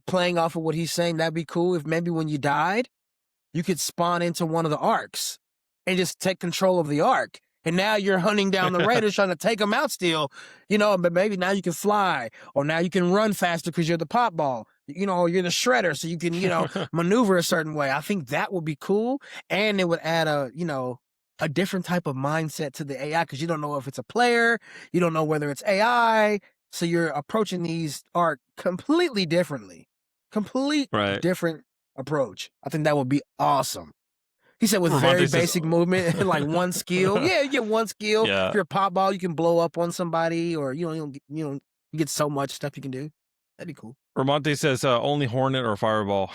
playing off of what he's saying, that'd be cool. If maybe when you died, you could spawn into one of the arcs and just take control of the arc. And now you're hunting down the raiders trying to take them out still, but maybe now you can fly or now you can run faster because you're the pop ball, or you're the shredder. So you can, maneuver a certain way. I think that would be cool. And it would add a different type of mindset to the AI because you don't know if it's a player. You don't know whether it's AI. So you're approaching these arc completely differently. Different approach. I think that would be awesome. He said with very basic movement and like one skill. Yeah, you get one skill. Yeah. If you're a pop ball, you can blow up on somebody, or you get so much stuff you can do. That'd be cool. Ramonte says only Hornet or Fireball.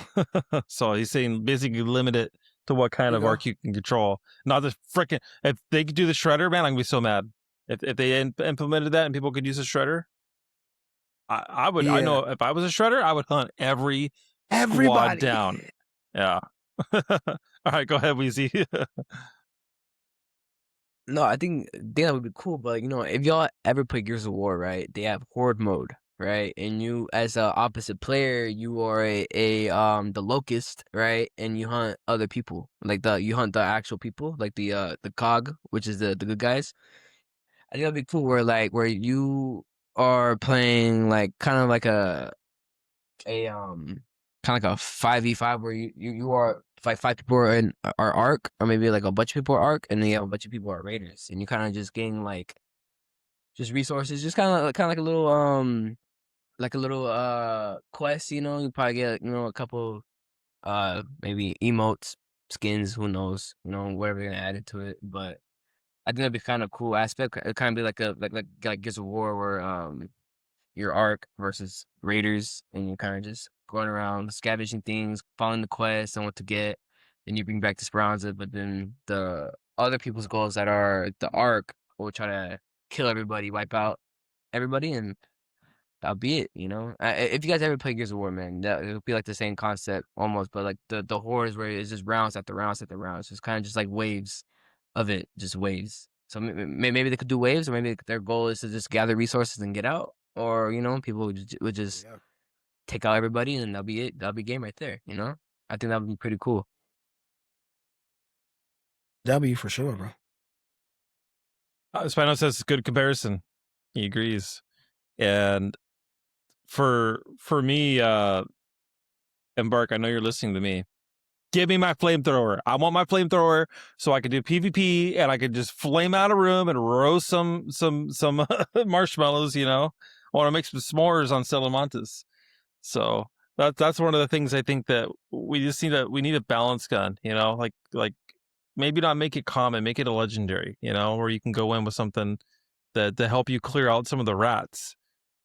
So he's saying basically limit it to what kind of arc you can control. Not the freaking if they could do the shredder, man, I'm gonna be so mad. If they implemented that and people could use a shredder, I would. I know if I was a shredder, I would hunt everybody squad down. Yeah. All right, go ahead, Weezy. No, I think that would be cool, but if y'all ever play Gears of War, right? They have horde mode, right? And you, as a opposite player, you are the locust, right? And you hunt other people, like you hunt the actual people, like the cog, which is the good guys. I think that'd be cool, where you are playing like kind of like a 5v5 where you are five people are arc, or maybe like a bunch of people are arc, and then you have a bunch of people are raiders, and you kind of just gain like just resources, just kind of like a little quest, you probably get a couple maybe emotes, skins, who knows, whatever you're gonna add into it. But I think that'd be kind of cool aspect. It kind of be like like Gears of War where your arc versus raiders, and you're kind of just going around scavenging things, following the quest and what to get. Then you bring back the Speranza, but then the other people's goals that are the arc will try to kill everybody, wipe out everybody, and that'll be it. If you guys ever play Gears of War, man, it'll be like the same concept almost, but like the hordes where it's just rounds after rounds after rounds. It's kind of just like waves of it, just waves. So maybe they could do waves, or maybe their goal is to just gather resources and get out. Or people would just take out everybody, and that'll be it. That'll be game right there. I think that would be pretty cool. W for sure, bro. Spino says good comparison. He agrees. And for me, Embark, I know you're listening to me. Give me my flamethrower. I want my flamethrower so I can do PvP and I can just flame out a room and roast some marshmallows. I want to make some s'mores on Salamantas. So that's one of the things I think that we just need a balance gun. Like maybe not make it common, make it a legendary. Where you can go in with something that to help you clear out some of the rats,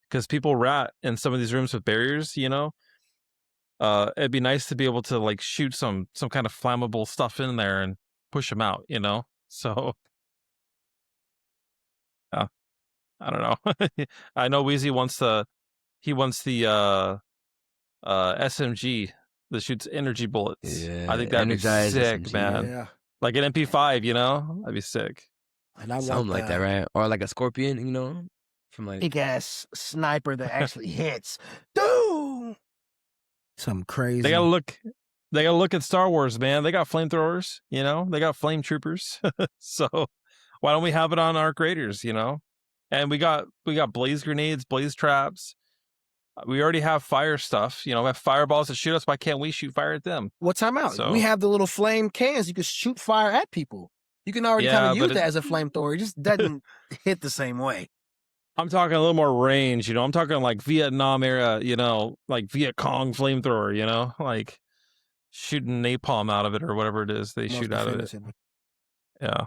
because people rat in some of these rooms with barriers. It'd be nice to be able to like shoot some kind of flammable stuff in there and push them out, So, yeah, I don't know. I know Weezy wants the SMG that shoots energy bullets. Yeah, I think that'd be sick, SMG, man. Yeah. Like an MP5, that'd be sick. And I something want like that, right? Or like a scorpion, from like big ass sniper that actually hits. Dude, something crazy. They gotta look at Star Wars, man. They got flamethrowers, they got flame troopers. So why don't we have it on our Raiders, And we got blaze grenades, blaze traps. We already have fire stuff. You know, we have fireballs that shoot us. Why can't we shoot fire at them? Well, time out. So- We have the little flame cans. You can shoot fire at people. You can already kind Yeah, of but use that as a flamethrower. It just doesn't hit the same way. I'm talking a little more range, you know. I'm talking like Vietnam era, you know, like Viet Cong flamethrower, you know, like shooting napalm out of it or whatever it is they Most shoot out of it. definitively. Yeah.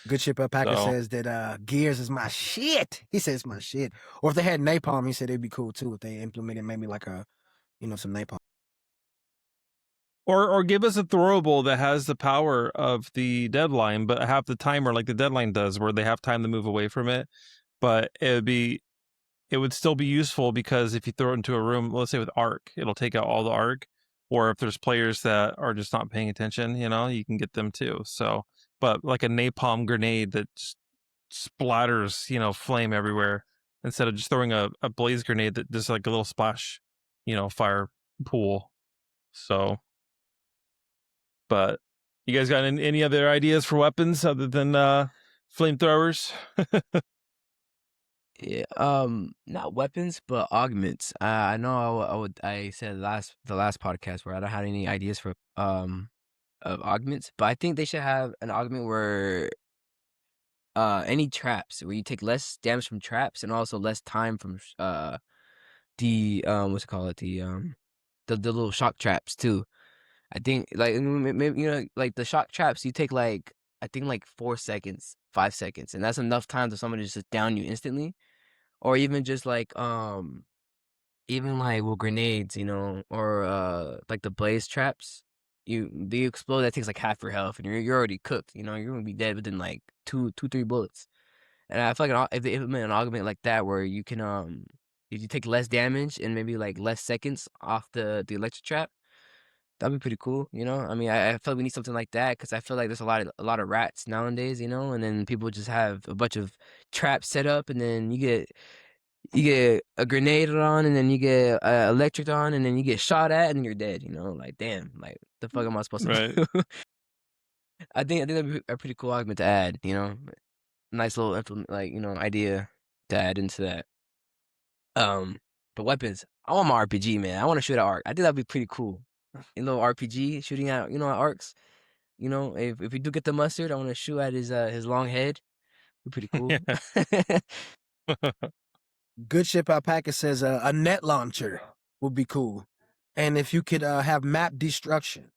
Good Ship Alpaca So- says that Gears is my shit. He says my shit. Or if they had napalm, he said it'd be cool too if they implemented maybe like a, you know, some napalm. Or give us a throwable that has the power of the deadline, but have the timer like the deadline does, where they have time to move away from it. But it would still be useful because if you throw it into a room, let's say with arc, it'll take out all the arc. Or if there's players that are just not paying attention, you know, you can get them too. So, but like a napalm grenade that just splatters, you know, flame everywhere instead of just throwing a blaze grenade that just like a little splash, you know, fire pool. So, but you guys got any other ideas for weapons other than flamethrowers? Yeah, not weapons, but augments. I know I said the last podcast where I don't have any ideas for of augments, but I think they should have an augment where any traps where you take less damage from traps and also less time from the what's it called, the little shock traps too. I think like maybe, you know, like the shock traps you take like I think like 4 seconds, 5 seconds, and that's enough time for somebody to just down you instantly. Or even just like even like with grenades, you know, or like the blaze traps. They explode, that takes like half your health and you're already cooked, you know, you're gonna be dead within like 3 bullets. And I feel like if they implement an augment like that where you can if you take less damage and maybe like less seconds off the electric trap, that'd be pretty cool, you know. I mean, I feel like we need something like that because I feel like there's a lot of rats nowadays, you know, and then people just have a bunch of traps set up, and then you get a grenade on, and then you get electric on, and then you get shot at, and you're dead. You know, like damn, like the fuck am I supposed to Right. do? I think that'd be a pretty cool augment to add. You know, nice little implement, like you know, idea to add into that. But weapons, I want my RPG, man. I want to shoot at arc. I think that'd be pretty cool. A little RPG shooting at, you know, at arcs. You know, if we do get the mustard, I want to shoot at his long head. Be pretty cool. Good Ship Alpaca says a net launcher would be cool. And if you could have map destruction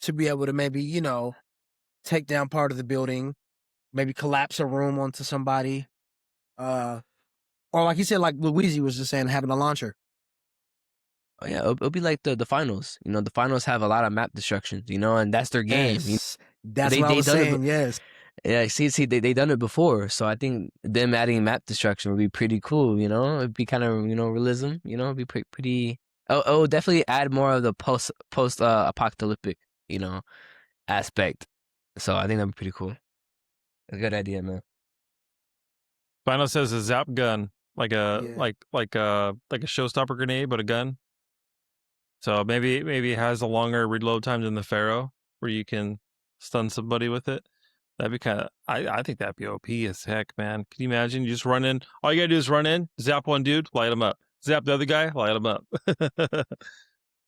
to be able to maybe, you know, take down part of the building, maybe collapse a room onto somebody. Or like you said, like Luigi was just saying, having a launcher. Oh, yeah, it'll be like the finals. You know, the finals have a lot of map destructions, you know, and that's their game. Yes. That's They- what I they was done it saying, yes. Yeah, see, they done it before, so I think them adding map destruction would be pretty cool. You know, it'd be kind of, you know, realism. You know, it'd be pretty. Oh, definitely add more of the post apocalyptic, you know, aspect. So I think that'd be pretty cool. A good idea, man. Final says a zap gun, like a Yeah. like a showstopper grenade, but a gun. So maybe it has a longer reload time than the Pharaoh, where you can stun somebody with it. That'd be kind of. I think that'd be OP as heck, man. Can you imagine? You just run in. All you gotta do is run in, zap one dude, light him up. Zap the other guy, light him up. Maybe it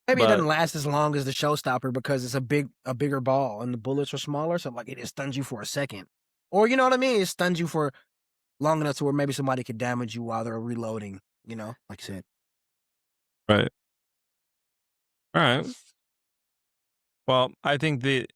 But- doesn't last as long as the showstopper because it's a bigger ball and the bullets are smaller, so like it just stuns you for a second. Or you know what I mean? It stuns you for long enough to where maybe somebody could damage you while they're reloading, you know, like you said. Right. All right. Well, I think the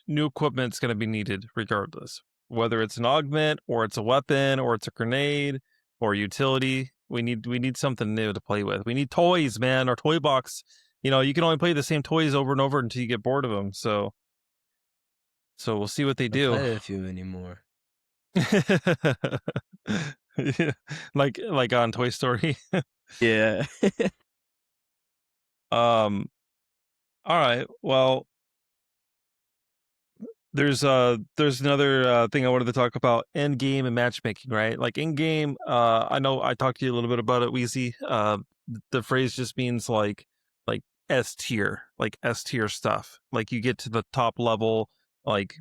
new equipment's going to be needed regardless, whether it's an augment or it's a weapon or it's a grenade or utility. We need something new to play with. We need toys, man. Our toy box. You know, you can only play the same toys over and over until you get bored of them. So we'll see what they Don't play do. with you anymore. Yeah, like on Toy Story. Yeah. All right. Well, there's another thing I wanted to talk about: end game and matchmaking. Right? Like in game, I know I talked to you a little bit about it, Wheezy. The phrase just means like S tier, like S tier stuff. Like you get to the top level, like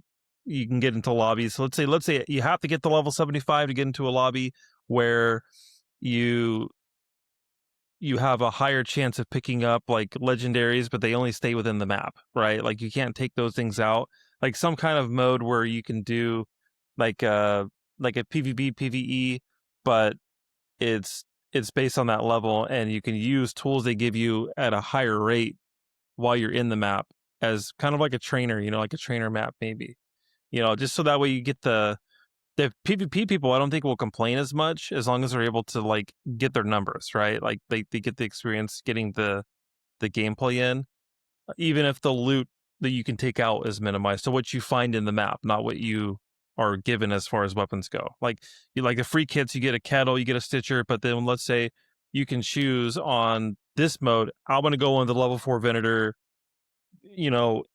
you can get into lobbies. So let's say you have to get to level 75 to get into a lobby where you have a higher chance of picking up like legendaries, but they only stay within the map, right? Like you can't take those things out. Like some kind of mode where you can do like a PvP PvE, but it's based on that level, and you can use tools they give you at a higher rate while you're in the map as kind of like a trainer, like a trainer map maybe. Just so that way you get the PvP people. I don't think will complain as much as long as they're able to like get their numbers, right? Like they get the experience getting the gameplay in, even if the loot that you can take out is minimized to what you find in the map, not what you are given as far as weapons go. Like the free kits, you get a kettle, you get a stitcher, but then let's say you can choose on this mode, I want to go on the level 4 Venator,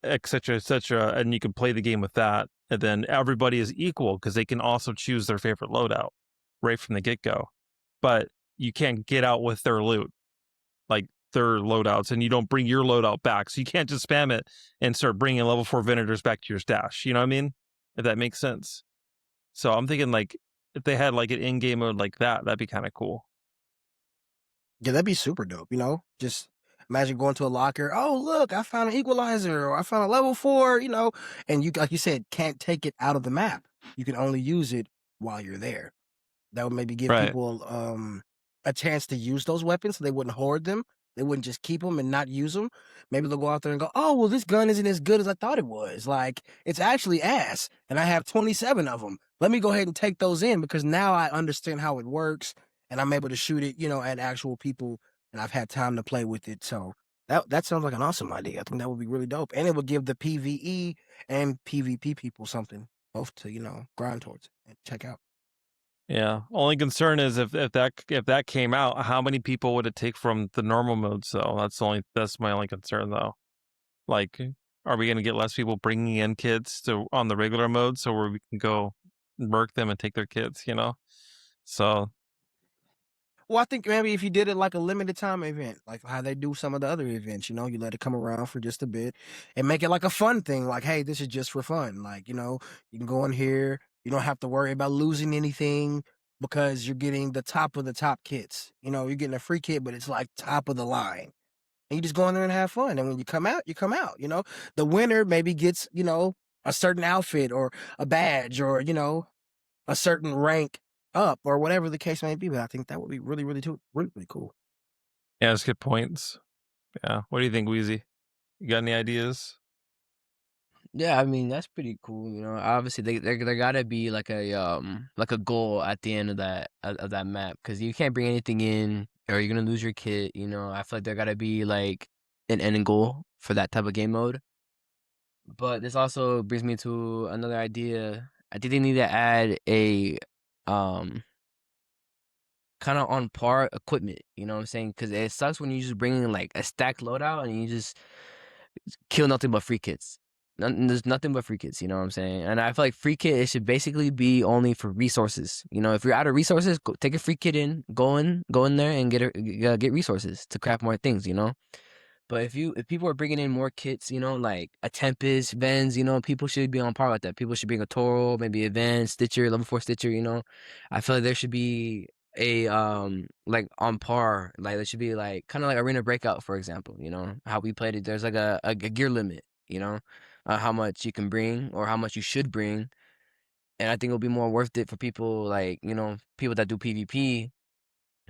et cetera, and you can play the game with that. And then everybody is equal because they can also choose their favorite loadout right from the get-go. But you can't get out with their loot, like their loadouts, and you don't bring your loadout back. So you can't just spam it and start bringing level 4 Venators back to your stash. You know what I mean? If that makes sense. So I'm thinking like if they had like an in-game mode like that, that'd be kind of cool. Yeah, that'd be super dope, Just imagine going to a locker, oh look, I found an equalizer, or I found a level 4, and you, like you said, can't take it out of the map. You can only use it while you're there. That would maybe give Right. people a chance to use those weapons so they wouldn't hoard them. They wouldn't just keep them and not use them. Maybe they'll go out there and go, oh, well, this gun isn't as good as I thought it was. Like, it's actually ass, and I have 27 of them. Let me go ahead and take those in because now I understand how it works, and I'm able to shoot it, at actual people, and I've had time to play with it. So that sounds like an awesome idea. I think that would be really dope. And it would give the PvE and PvP people something both to, grind towards and check out. Yeah. Only concern is if that came out, how many people would it take from the normal mode? So that's my only concern though. Like, are we going to get less people bringing in kids to on the regular mode so where we can go murk them and take their kids? So Well, I think maybe if you did it like a limited time event, like how they do some of the other events, you let it come around for just a bit and make it like a fun thing. Like, hey, this is just for fun. Like, you can go in here. You don't have to worry about losing anything because you're getting the top of the top kits. You're getting a free kit, but it's like top of the line. And you just go in there and have fun. And when you come out, you come out. The winner maybe gets, a certain outfit or a badge or, a certain rank up or whatever the case may be. But I think that would be really, really, really, really cool. yeah, that's good points. Yeah. What do you think, Wheezy? You got any ideas? Yeah, I mean that's pretty cool. Obviously there gotta be like a goal at the end of that map because you can't bring anything in or you're gonna lose your kit. I feel like there gotta be like an end goal for that type of game mode. But this also brings me to another idea. I think they need to add a um kind of on par equipment. You know what I'm saying? Because it sucks when you just bring in like a stacked loadout and you just kill nothing but free kits. There's nothing but free kits, you know what I'm saying? And I feel like free kit, it should basically be only for resources. If you're out of resources, take a free kit in, go in there and get resources to craft more things, But if people are bringing in more kits, like a Tempest, Vens, people should be on par with that. People should bring a Toro, maybe a Vens, Stitcher, level 4 Stitcher, I feel like there should be a like on par, like there should be like kind of like Arena Breakout, for example, how we played it. There's like a gear limit, how much you can bring or how much you should bring. And I think it'll be more worth it for people like, people that do PvP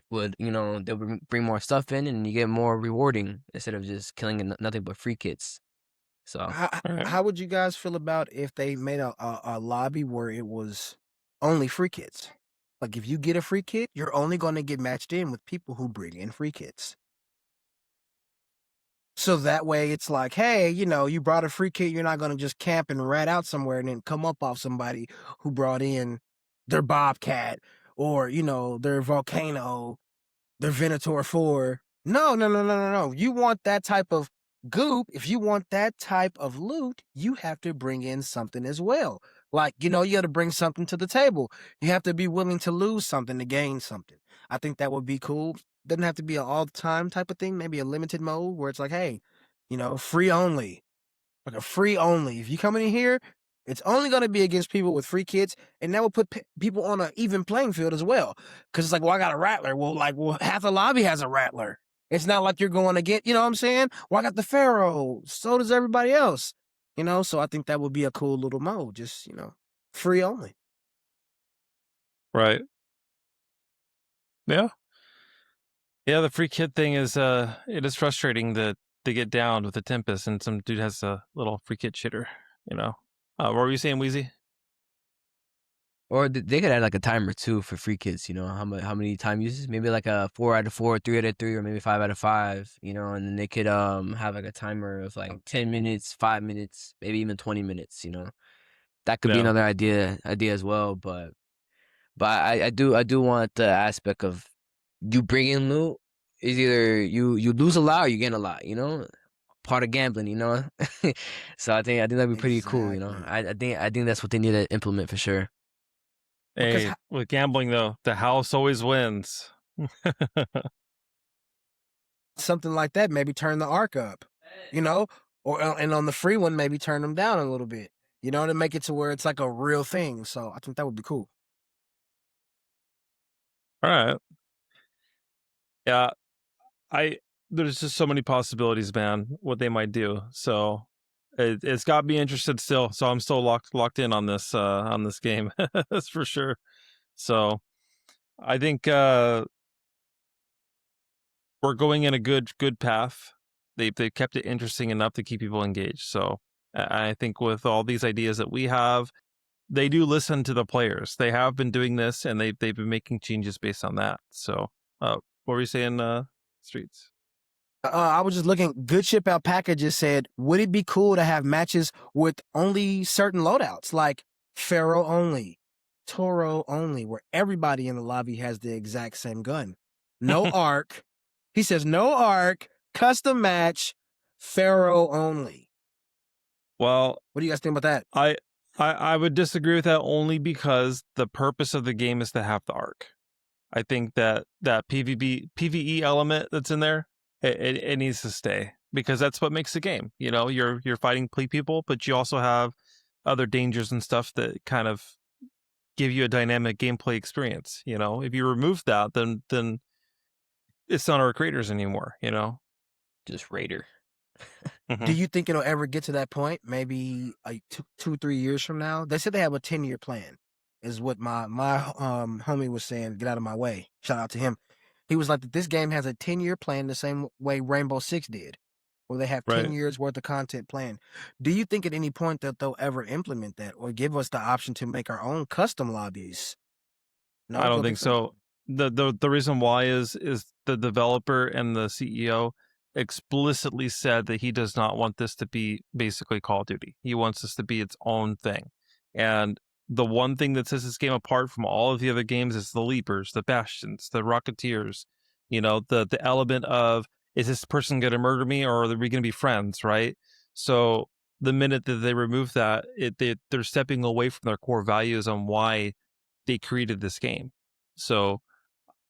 would, they'll bring more stuff in and you get more rewarding instead of just killing nothing but free kits. So, How, All right. how would you guys feel about if they made a lobby where it was only free kits? Like if you get a free kit, you're only going to get matched in with people who bring in free kits. So that way it's like, hey, you brought a free kit, you're not going to just camp and rat out somewhere and then come up off somebody who brought in their Bobcat or, their Volcano, their Venator 4. No, no, no, no, no, no. You want that type of goop. If you want that type of loot, you have to bring in something as well. Like, you got to bring something to the table. You have to be willing to lose something to gain something. I think that would be cool. Doesn't have to be an all the time type of thing. Maybe a limited mode where it's like, hey, free only. Like a free only. If you come in here, It's only going to be against people with free kits, and that will put people on an even playing field as well. Because it's like, well, I got a Rattler. Well, half the lobby has a Rattler. It's not like you're going to get, you know what I'm saying? Well, I got the Pharaoh. So does everybody else. You know, so I think that would be a cool little mode. Just, you know, free only. Right. Yeah. Yeah, the free kit thing is it is frustrating to get down with the Tempest and some dude has a little free kit shitter, you know. What were you saying, Wheezy? Or they could add like a timer too for free kits, you know, how many time uses? Maybe like a 4 out of 4, 3 out of 3, or maybe 5 out of 5, you know, and then they could have like a timer of like 10 minutes, 5 minutes, maybe even 20 minutes, you know. That could be Yeah. another idea as well, but I do want the aspect of you bring in loot is either you lose a lot or you gain a lot, you know? Part of gambling, you know? So I think that'd be pretty cool, you know. Exactly. I think that's what they need to implement for sure. Because Hey, with gambling though, the house always wins. something like that, maybe turn the arc up, you know, or and on the free one, maybe turn them down a little bit, you know, to make it to where it's like a real thing. So I think that would be cool. All right. Yeah, I there's just so many possibilities, man, what they might do. So it's got me interested still. So I'm still locked in on this game. That's for sure. So I think we're going in a good path. They kept it interesting enough to keep people engaged. So I think with all these ideas that we have, they do listen to the players. They have been doing this, and they've been making changes based on that. So, what were you saying, Streets? I was just looking. Good Ship Out Packages said, would it be cool to have matches with only certain loadouts, like Pharaoh only, Toro only, where everybody in the lobby has the exact same gun? No arc. He says no arc, custom match, Pharaoh only. Well, What do you guys think about that? I would disagree with that only because the purpose of the game is to have the arc. I think that PvE element that's in there, it needs to stay because that's what makes the game. You know, you're fighting people, but you also have other dangers and stuff that kind of give you a dynamic gameplay experience. You know, if you remove that, then it's not our creators anymore. You know. Just Raider. Do Mm-hmm. you think it'll ever get to that point? Maybe like 2, 3 years from now? They said they have a 10-year plan, is what my homie was saying. Get out of my way. Shout out to him. He was like, this game has a 10-year plan, the same way Rainbow Six did, where they have 10 Right. years worth of content planned. Do you think at any point that they'll ever implement that or give us the option to make our own custom lobbies? No, I you don't don't think think so? so. The reason why is the developer and the CEO explicitly said that he does not want this to be basically Call of Duty. He wants this to be its own thing. And the one thing that sets this game apart from all of the other games is the Leapers, the Bastions, the Rocketeers, you know, the element of, is this person going to murder me or are we going to be friends, right? So the minute that they remove that, they're stepping away from their core values on why they created this game. So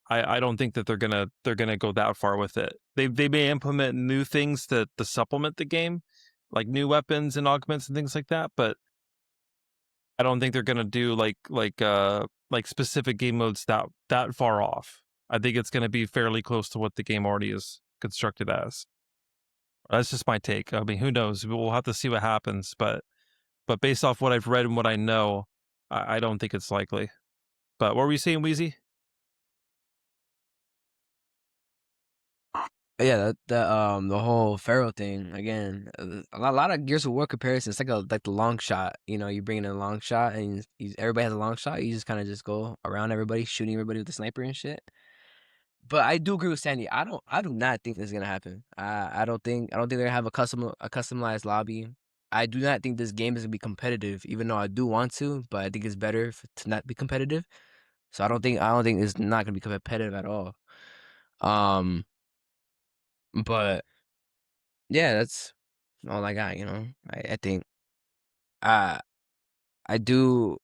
I don't think that they're gonna go that far with it. They may implement new things to supplement the game, like new weapons and augments and things like that, but I don't think they're gonna do like specific game modes that far off. I think it's gonna be fairly close to what the game already is constructed as. That's just my take. I mean, who knows? We'll have to see what happens, but based off what I've read and what I know, I don't think it's likely. But what were you saying, Wheezy? Yeah, the whole Pharaoh thing again. A lot of Gears of War comparisons. It's like the long shot. You know, you bring in a long shot, and everybody has a long shot. You just kind of just go around everybody, shooting everybody with the sniper and shit. But I do agree with Sandy. I do not think this is gonna happen. I don't think they're gonna have a customized lobby. I do not think this game is gonna be competitive, even though I do want to. But I think it's better to not be competitive. So I don't think it's not gonna be competitive at all. Um, but yeah, that's all I got. You know, I think uh I do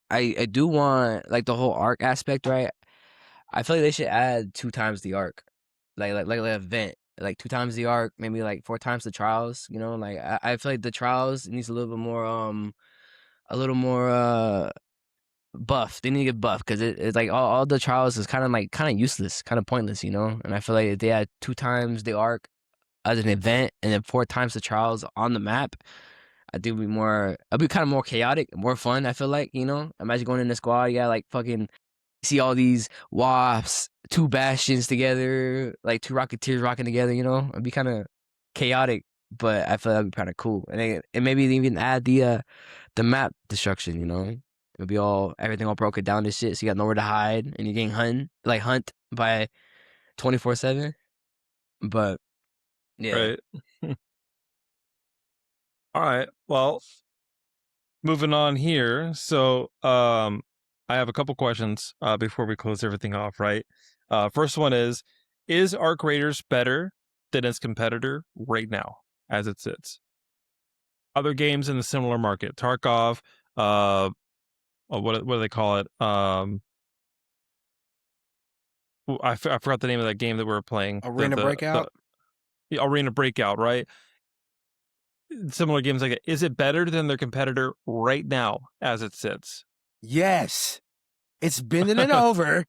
I do want like the whole arc aspect, right? I feel like they should add 2 times the arc, like an event, like 2 times the arc, maybe like 4 times the trials. You know, like I feel like the trials needs a little bit more a little more buff. They need to get buff because it's like all the trials is kind of useless, kind of pointless, you know. And I feel like if they had 2 times the arc as an event and then 4 times the trials on the map, I think it'd be kind of more chaotic, more fun. I feel like, you know, imagine going in the squad, you got like fucking see all these wasps, 2 bastions together, like 2 rocketeers rocking together, you know. It'd be kind of chaotic, but I feel that'd be kind of cool. And maybe they even add the map destruction, you know. It'll be everything all broken down and shit, so you got nowhere to hide and you're getting hunt by 24/7. But yeah. Right. All right. Well, moving on here. So, I have a couple questions before we close everything off, right? First one is Arc Raiders better than its competitor right now as it sits? Other games in the similar market, Tarkov, what do they call it? I forgot the name of that game that we were playing. Arena Breakout. The Arena Breakout, right? Similar games like that. Is it better than their competitor right now as it sits? Yes. It's bending it over,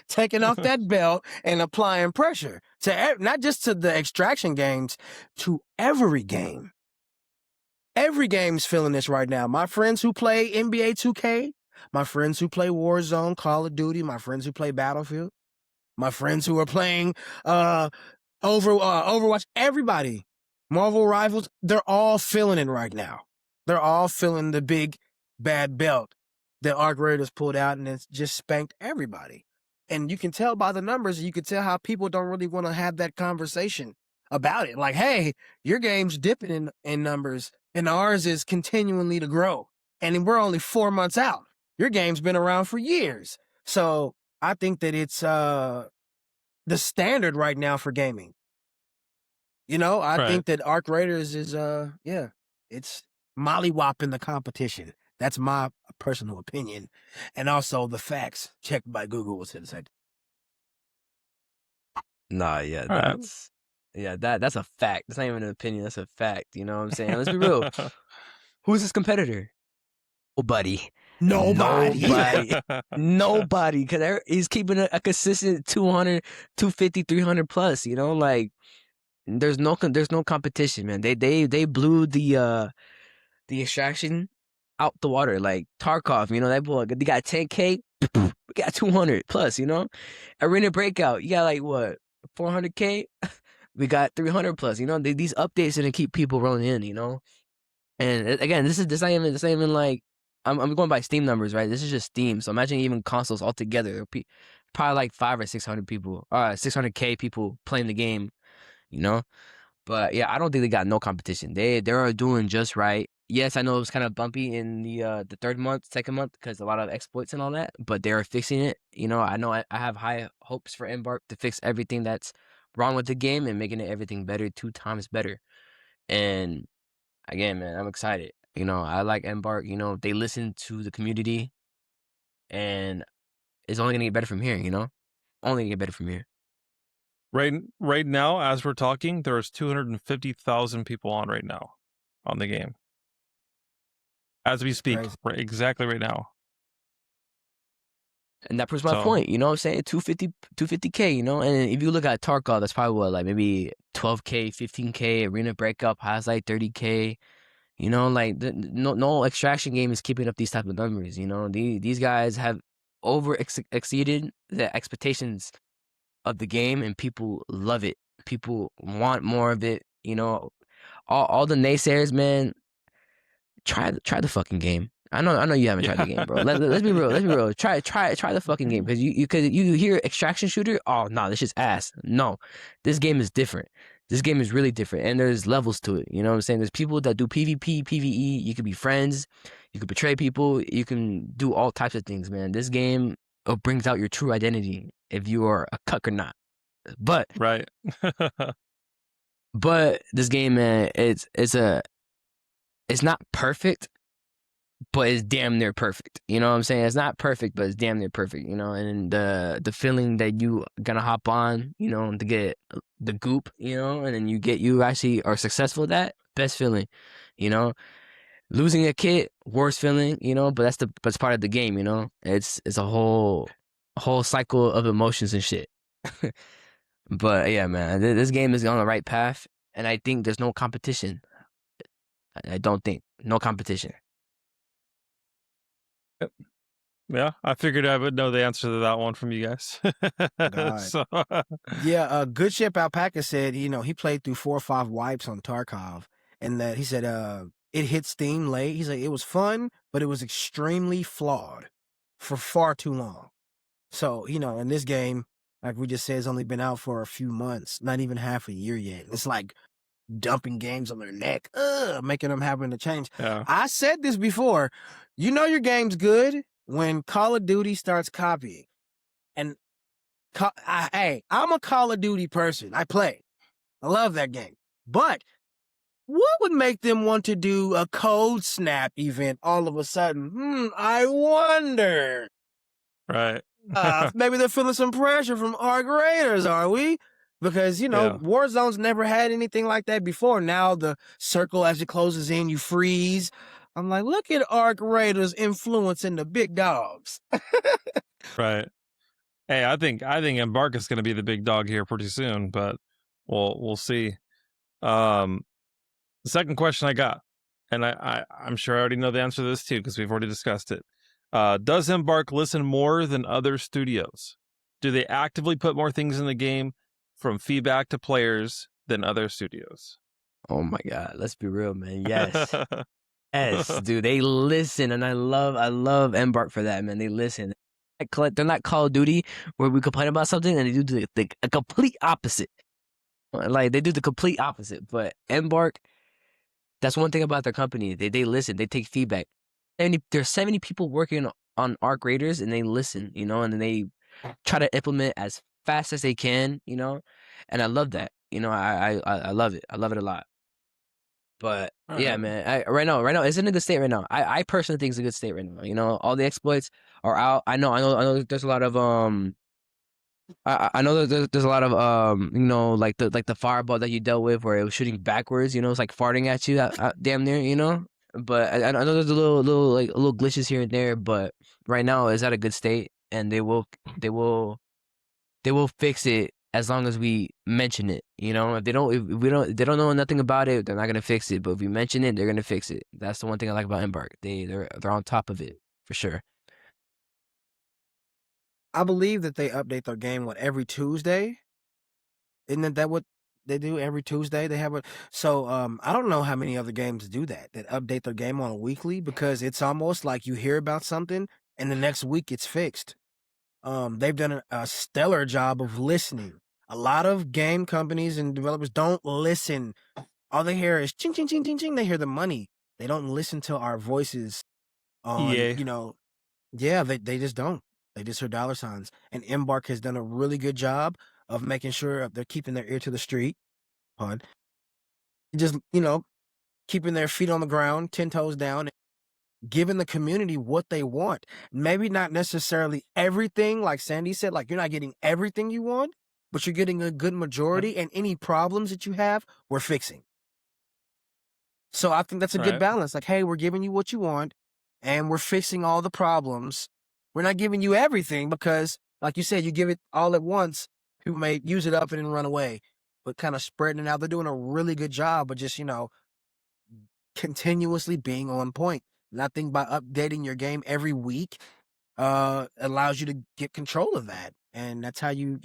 taking off that belt and applying pressure to not just to the extraction games, to every game. Every game's feeling this right now. My friends who play NBA 2K, my friends who play Warzone, Call of Duty, my friends who play Battlefield, my friends who are playing Overwatch, everybody, Marvel Rivals, they're all feeling it right now. They're all feeling the big bad belt that Arc Raiders pulled out, and it's just spanked everybody. And you can tell by the numbers, you can tell how people don't really want to have that conversation about it. Like, hey, your game's dipping in numbers, and ours is continually to grow. And we're only 4 months out. Your game's been around for years. So I think that it's the standard right now for gaming. You know, I think that Arc Raiders is, it's mollywopping the competition. That's my personal opinion. And also the facts checked by Google was said. Nah, yeah, that's a fact. That's not even an opinion. That's a fact. You know what I'm saying? Let's be real. Who's his competitor? Nobody. Nobody. Because he's keeping a consistent 200, 250, 300 plus. You know, like there's no competition, man. They blew the extraction out the water. Like Tarkov, you know, that boy, they got 10K, we got 200 plus. You know, Arena Breakout, you got like what 400K. We got 300 plus. You know, these updates are gonna keep people rolling in. You know, and again, this ain't even like. I'm going by Steam numbers, right? This is just Steam. So imagine even consoles altogether. Probably like 500 or 600 people, 600K people playing the game, you know? But yeah, I don't think they got no competition. They're doing just right. Yes, I know it was kind of bumpy in the second month, because a lot of exploits and all that, but they're fixing it. You know I have high hopes for Embark to fix everything that's wrong with the game and making it everything better, 2 times better. And again, man, I'm excited. You know, I like Embark. You know, they listen to the community, and it's only gonna get better from here. You know, only gonna get better from here. Right now, as we're talking, there's 250,000 people on right now on the game. As we speak, exactly right now. And that proves my point. You know what I'm saying? 250K, you know? And if you look at Tarkov, that's probably what, like maybe 12K, 15K. Arena Breakup has like 30K. You know, like no extraction game is keeping up these type of numbers. You know, these guys have exceeded the expectations of the game, and people love it. People want more of it. You know, all the naysayers, man. Try the fucking game. I know you haven't tried the game, bro. Let's be real. Let's be real. Try the fucking game, because you hear extraction shooter. Oh no, this is ass. No, this game is different. This game is really different, and there's levels to it. You know what I'm saying? There's people that do PvP, PvE. You could be friends. You could betray people. You can do all types of things, man. This game brings out your true identity, if you are a cuck or not. But right. But this game, man, it's not perfect, but it's damn near perfect. You know what I'm saying? It's not perfect, but it's damn near perfect, you know? And the feeling that you gonna hop on, you know, to get the goop, you know, and then you actually are successful at that, best feeling, you know? losing a kid, worst feeling, but that's part of the game, It's a whole cycle of emotions and shit. But yeah, man, this game is on the right path, and I think there's no competition. I don't think no competition. Yep. Yeah, I figured I would know the answer to that one from you guys. God. So Yeah, Good Ship Alpaca said, he played through 4 or 5 wipes on Tarkov, and that he said it hit Steam late. He's like, it was fun, but it was extremely flawed for far too long. So, in this game, like we just said, it's only been out for a few months, not even half a year yet. It's like dumping games on their neck, making them having to change. yeah. I said this before. You know your game's good when Call of Duty starts copying. And hey, I'm a Call of Duty person. I play. I love that game. But what would make them want to do a Code Snap event all of a sudden? I wonder. Right. Maybe they're feeling some pressure from Arc Raiders, are we? Because, Yeah. Warzone's never had anything like that before. Now the circle, as it closes in, you freeze. I'm like, look at Arc Raiders influencing the big dogs. Right. Hey, I think Embark is going to be the big dog here pretty soon, but we'll see. The second question I got, and I'm sure I already know the answer to this too because we've already discussed it. Does Embark listen more than other studios? Do they actively put more things in the game from feedback to players than other studios? Oh my God, let's be real, man. Yes. Yes, dude, they listen, and I love Embark for that, man. They listen. They're not Call of Duty where we complain about something and they do the complete opposite. Like they do the complete opposite. But Embark, that's one thing about their company. They listen. They take feedback. And there's 70 people working on Arc Raiders, and they listen, and then they try to implement as fast as they can, And I love that. I love it. I love it a lot. But yeah, right. man, right now, it's in a good state right now. I personally think it's a good state right now. All the exploits are out. I know. There's a lot of I know that there's a lot of like the fireball that you dealt with where it was shooting backwards. It's like farting at you, damn near. But I know there's a little glitches here and there. But right now, it's at a good state, and they will fix it as long as we mention it. If they don't know nothing about it, they're not gonna fix it. But if we mention it, they're gonna fix it. That's the one thing I like about Embark. They're on top of it for sure. I believe that they update their game, every Tuesday? Isn't that what they do every Tuesday? They have so I don't know how many other games do that update their game on a weekly, because it's almost like you hear about something and the next week it's fixed. They've done a stellar job of listening. A lot of game companies and developers don't listen. All they hear is ching ching ching ching ching. They hear the money. They don't listen to our voices on, EA. yeah, they just don't. They just hear dollar signs. And Embark has done a really good job of making sure they're keeping their ear to the street. Pun. Just, keeping their feet on the ground, 10 toes down, giving the community what they want. Maybe not necessarily everything, like Sandy said, like you're not getting everything you want, but you're getting a good majority, and any problems that you have, we're fixing. So I think that's a good Right. balance. Like, hey, we're giving you what you want, and we're fixing all the problems. We're not giving you everything because, like you said, you give it all at once, people may use it up and then run away. But kind of spreading it out, they're doing a really good job of just, continuously being on point. And I think by updating your game every week, allows you to get control of that. And that's how you,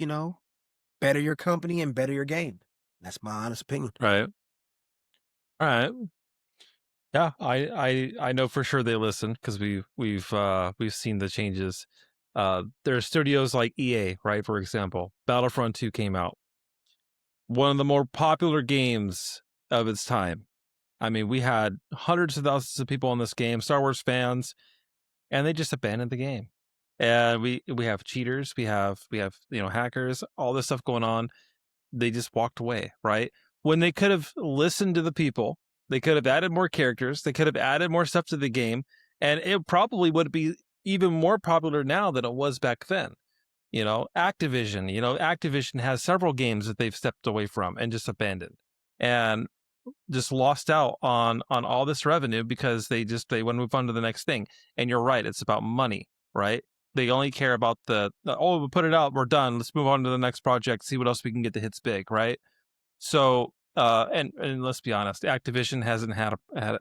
better your company and better your game. That's my honest opinion. Right. All right. Yeah, I know for sure they listen because we've seen the changes. There are studios like EA, right? For example, Battlefront 2 came out. One of the more popular games of its time. I mean, we had hundreds of thousands of people in this game, Star Wars fans, and they just abandoned the game. And we have cheaters, we have hackers, all this stuff going on. They just walked away, right? When they could have listened to the people, they could have added more characters, they could have added more stuff to the game, and it probably would be even more popular now than it was back then. Activision has several games that they've stepped away from and just abandoned. And just lost out on all this revenue because they want to move on to the next thing. And you're right, it's about money, right? They only care about the oh, we put it out, we're done, let's move on to the next project, see what else we can get that hits big, right? So and let's be honest, Activision hasn't had a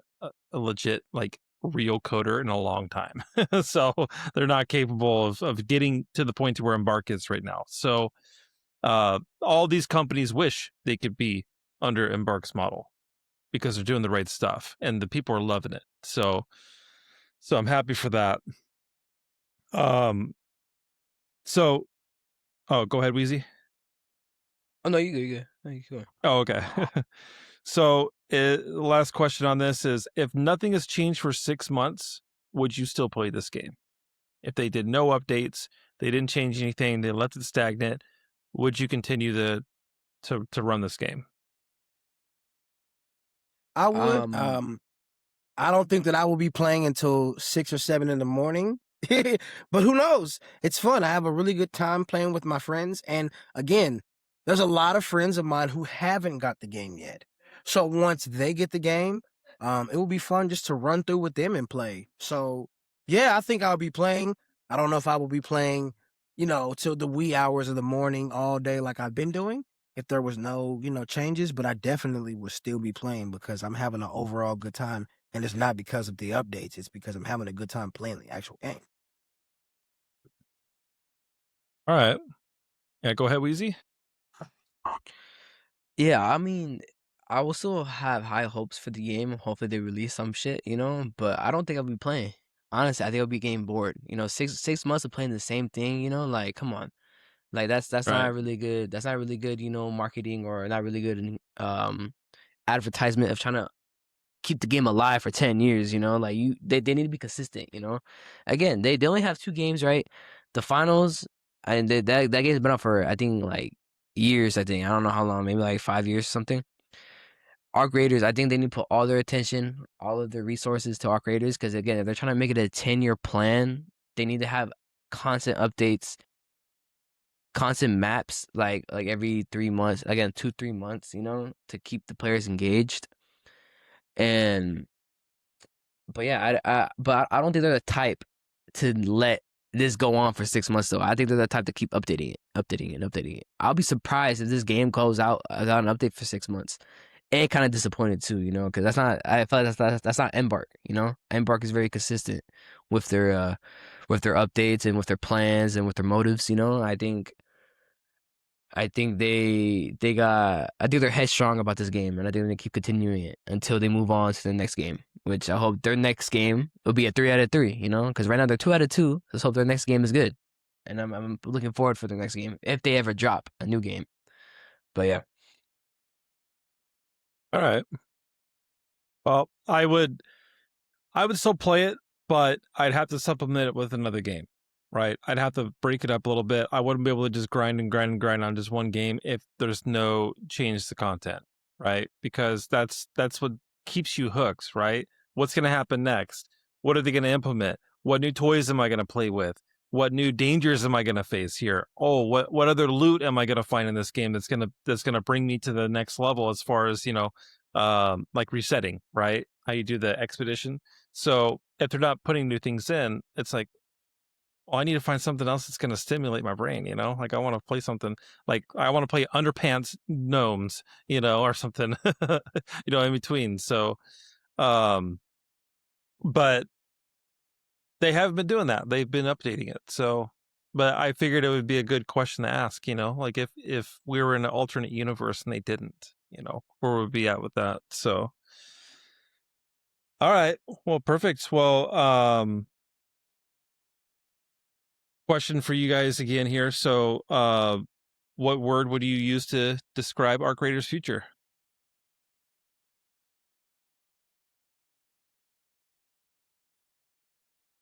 legit like real coder in a long time. So they're not capable of getting to the point to where Embark is right now. So all these companies wish they could be under Embark's model because they're doing the right stuff and the people are loving it. So I'm happy for that. So oh, go ahead, Wheezy. Oh no, you good. No, you good. Oh, okay. So last question on this is, if nothing has changed for 6 months, would you still play this game? If they did no updates, they didn't change anything, they left it stagnant, would you continue to run this game? I would. I don't think that I will be playing until 6 or 7 in the morning. But who knows? It's fun. I have a really good time playing with my friends. And again, there's a lot of friends of mine who haven't got the game yet. So once they get the game, it will be fun just to run through with them and play. So yeah, I think I'll be playing. I don't know if I will be playing, till the wee hours of the morning all day like I've been doing, if there was no, changes, but I definitely would still be playing because I'm having an overall good time. And it's not because of the updates. It's because I'm having a good time playing the actual game. All right. Yeah, go ahead, Wheezy. Yeah, I mean, I will still have high hopes for the game. Hopefully they release some shit, but I don't think I'll be playing. Honestly, I think I'll be getting bored. 6 months of playing the same thing, like come on. Like that's Right. not really good. That's not really good, marketing, or not really good advertisement of trying to keep the game alive for 10 years, like they need to be consistent, again, they only have 2 games, right? The finals, and that game's been out for, I think, like years. I don't know how long, maybe like 5 years or something. Our graders, I think they need to put all their attention, all of their resources to our graders, because again, if they're trying to make it a 10-year plan, they need to have constant updates, constant maps, like every 3 months, again 2-3 months, to keep the players engaged. And but yeah, but I don't think they're the type to let this go on for 6 months though. I think they're the type to keep updating it. I'll be surprised if this game goes out without an update for 6 months. And kind of disappointed too, because that's not. I feel like that's not Embark. Embark is very consistent with their updates and with their plans and with their motives. I think they're headstrong about this game, and I think they're gonna keep continuing it until they move on to the next game. Which I hope their next game will be a 3 out of 3. Because right now they're 2 out of 2. Let's hope their next game is good, and I'm looking forward for their next game if they ever drop a new game. But yeah. All right. Well, I would still play it, but I'd have to supplement it with another game, right? I'd have to break it up a little bit. I wouldn't be able to just grind on just one game if there's no change to content, right? Because that's what keeps you hooked, right? What's going to happen next? What are they going to implement? What new toys am I going to play with? What new dangers am I going to face here? Oh, what other loot am I going to find in this game that's going to bring me to the next level as far as, like resetting, right? How you do the expedition. So if they're not putting new things in, it's like, well, I need to find something else that's going to stimulate my brain, like I want to play something, like I want to play Underpants Gnomes, or something, in between. So, but they have been doing that. They've been updating it. So, but I figured it would be a good question to ask, like if we were in an alternate universe and they didn't, where would we be at with that? So, all right. Well, perfect. Well, question for you guys again here. So, what word would you use to describe Arc Raiders' future?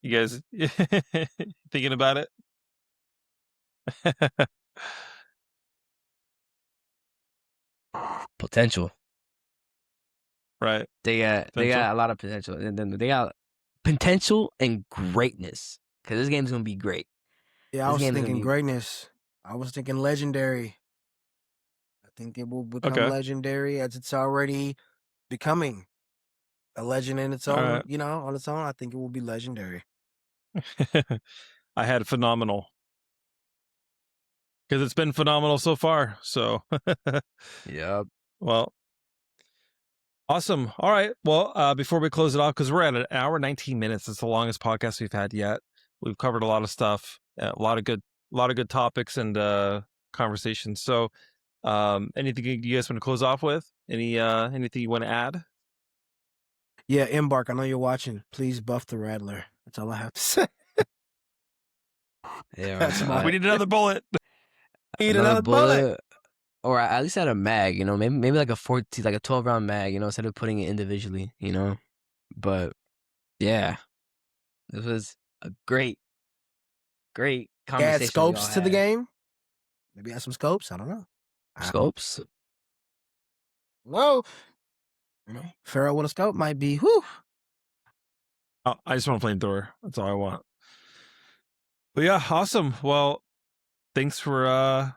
You guys thinking about it? Potential. Right. They got a lot of potential, and then they got potential and greatness, because this game's gonna be great. Yeah, I was thinking greatness. I was thinking legendary. I think it will become Okay. legendary as it's already becoming a legend in its All own, right. you know, on its own. I think it will be legendary. I had phenomenal. Because it's been phenomenal so far. So, Yep. well, awesome. All right. Well, before we close it off, because we're at an hour 19 minutes, it's the longest podcast we've had yet. We've covered a lot of stuff, a lot of good topics and conversations. So, anything you guys want to close off with? Anything you want to add? Yeah, Embark, I know you're watching. Please buff the Rattler. That's all I have to say. Yeah. That's my- We need another bullet. Need another bullet. Or at least add a mag, you know, maybe like a 14, like a 12-round mag, you know, instead of putting it individually, you know. But yeah, this was a great conversation. Add scopes we to all the had. game. Maybe add some scopes. I don't know. Scopes. Whoa. You know, Pharaoh with a scope might be. Whew. Oh, I just want a flamethrower. That's all I want. But yeah, awesome. Well, thanks for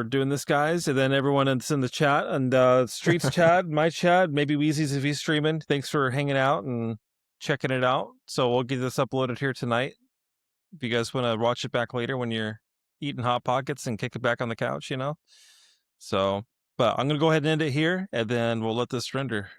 doing this, guys, and then everyone that's in the chat and Streets Chad, my Chad, maybe Wheezy's if he's streaming. Thanks for hanging out and checking it out. So we'll get this uploaded here tonight. If you guys want to watch it back later when you're eating Hot Pockets and kick it back on the couch, you know. So, but I'm gonna go ahead and end it here, and then we'll let this render.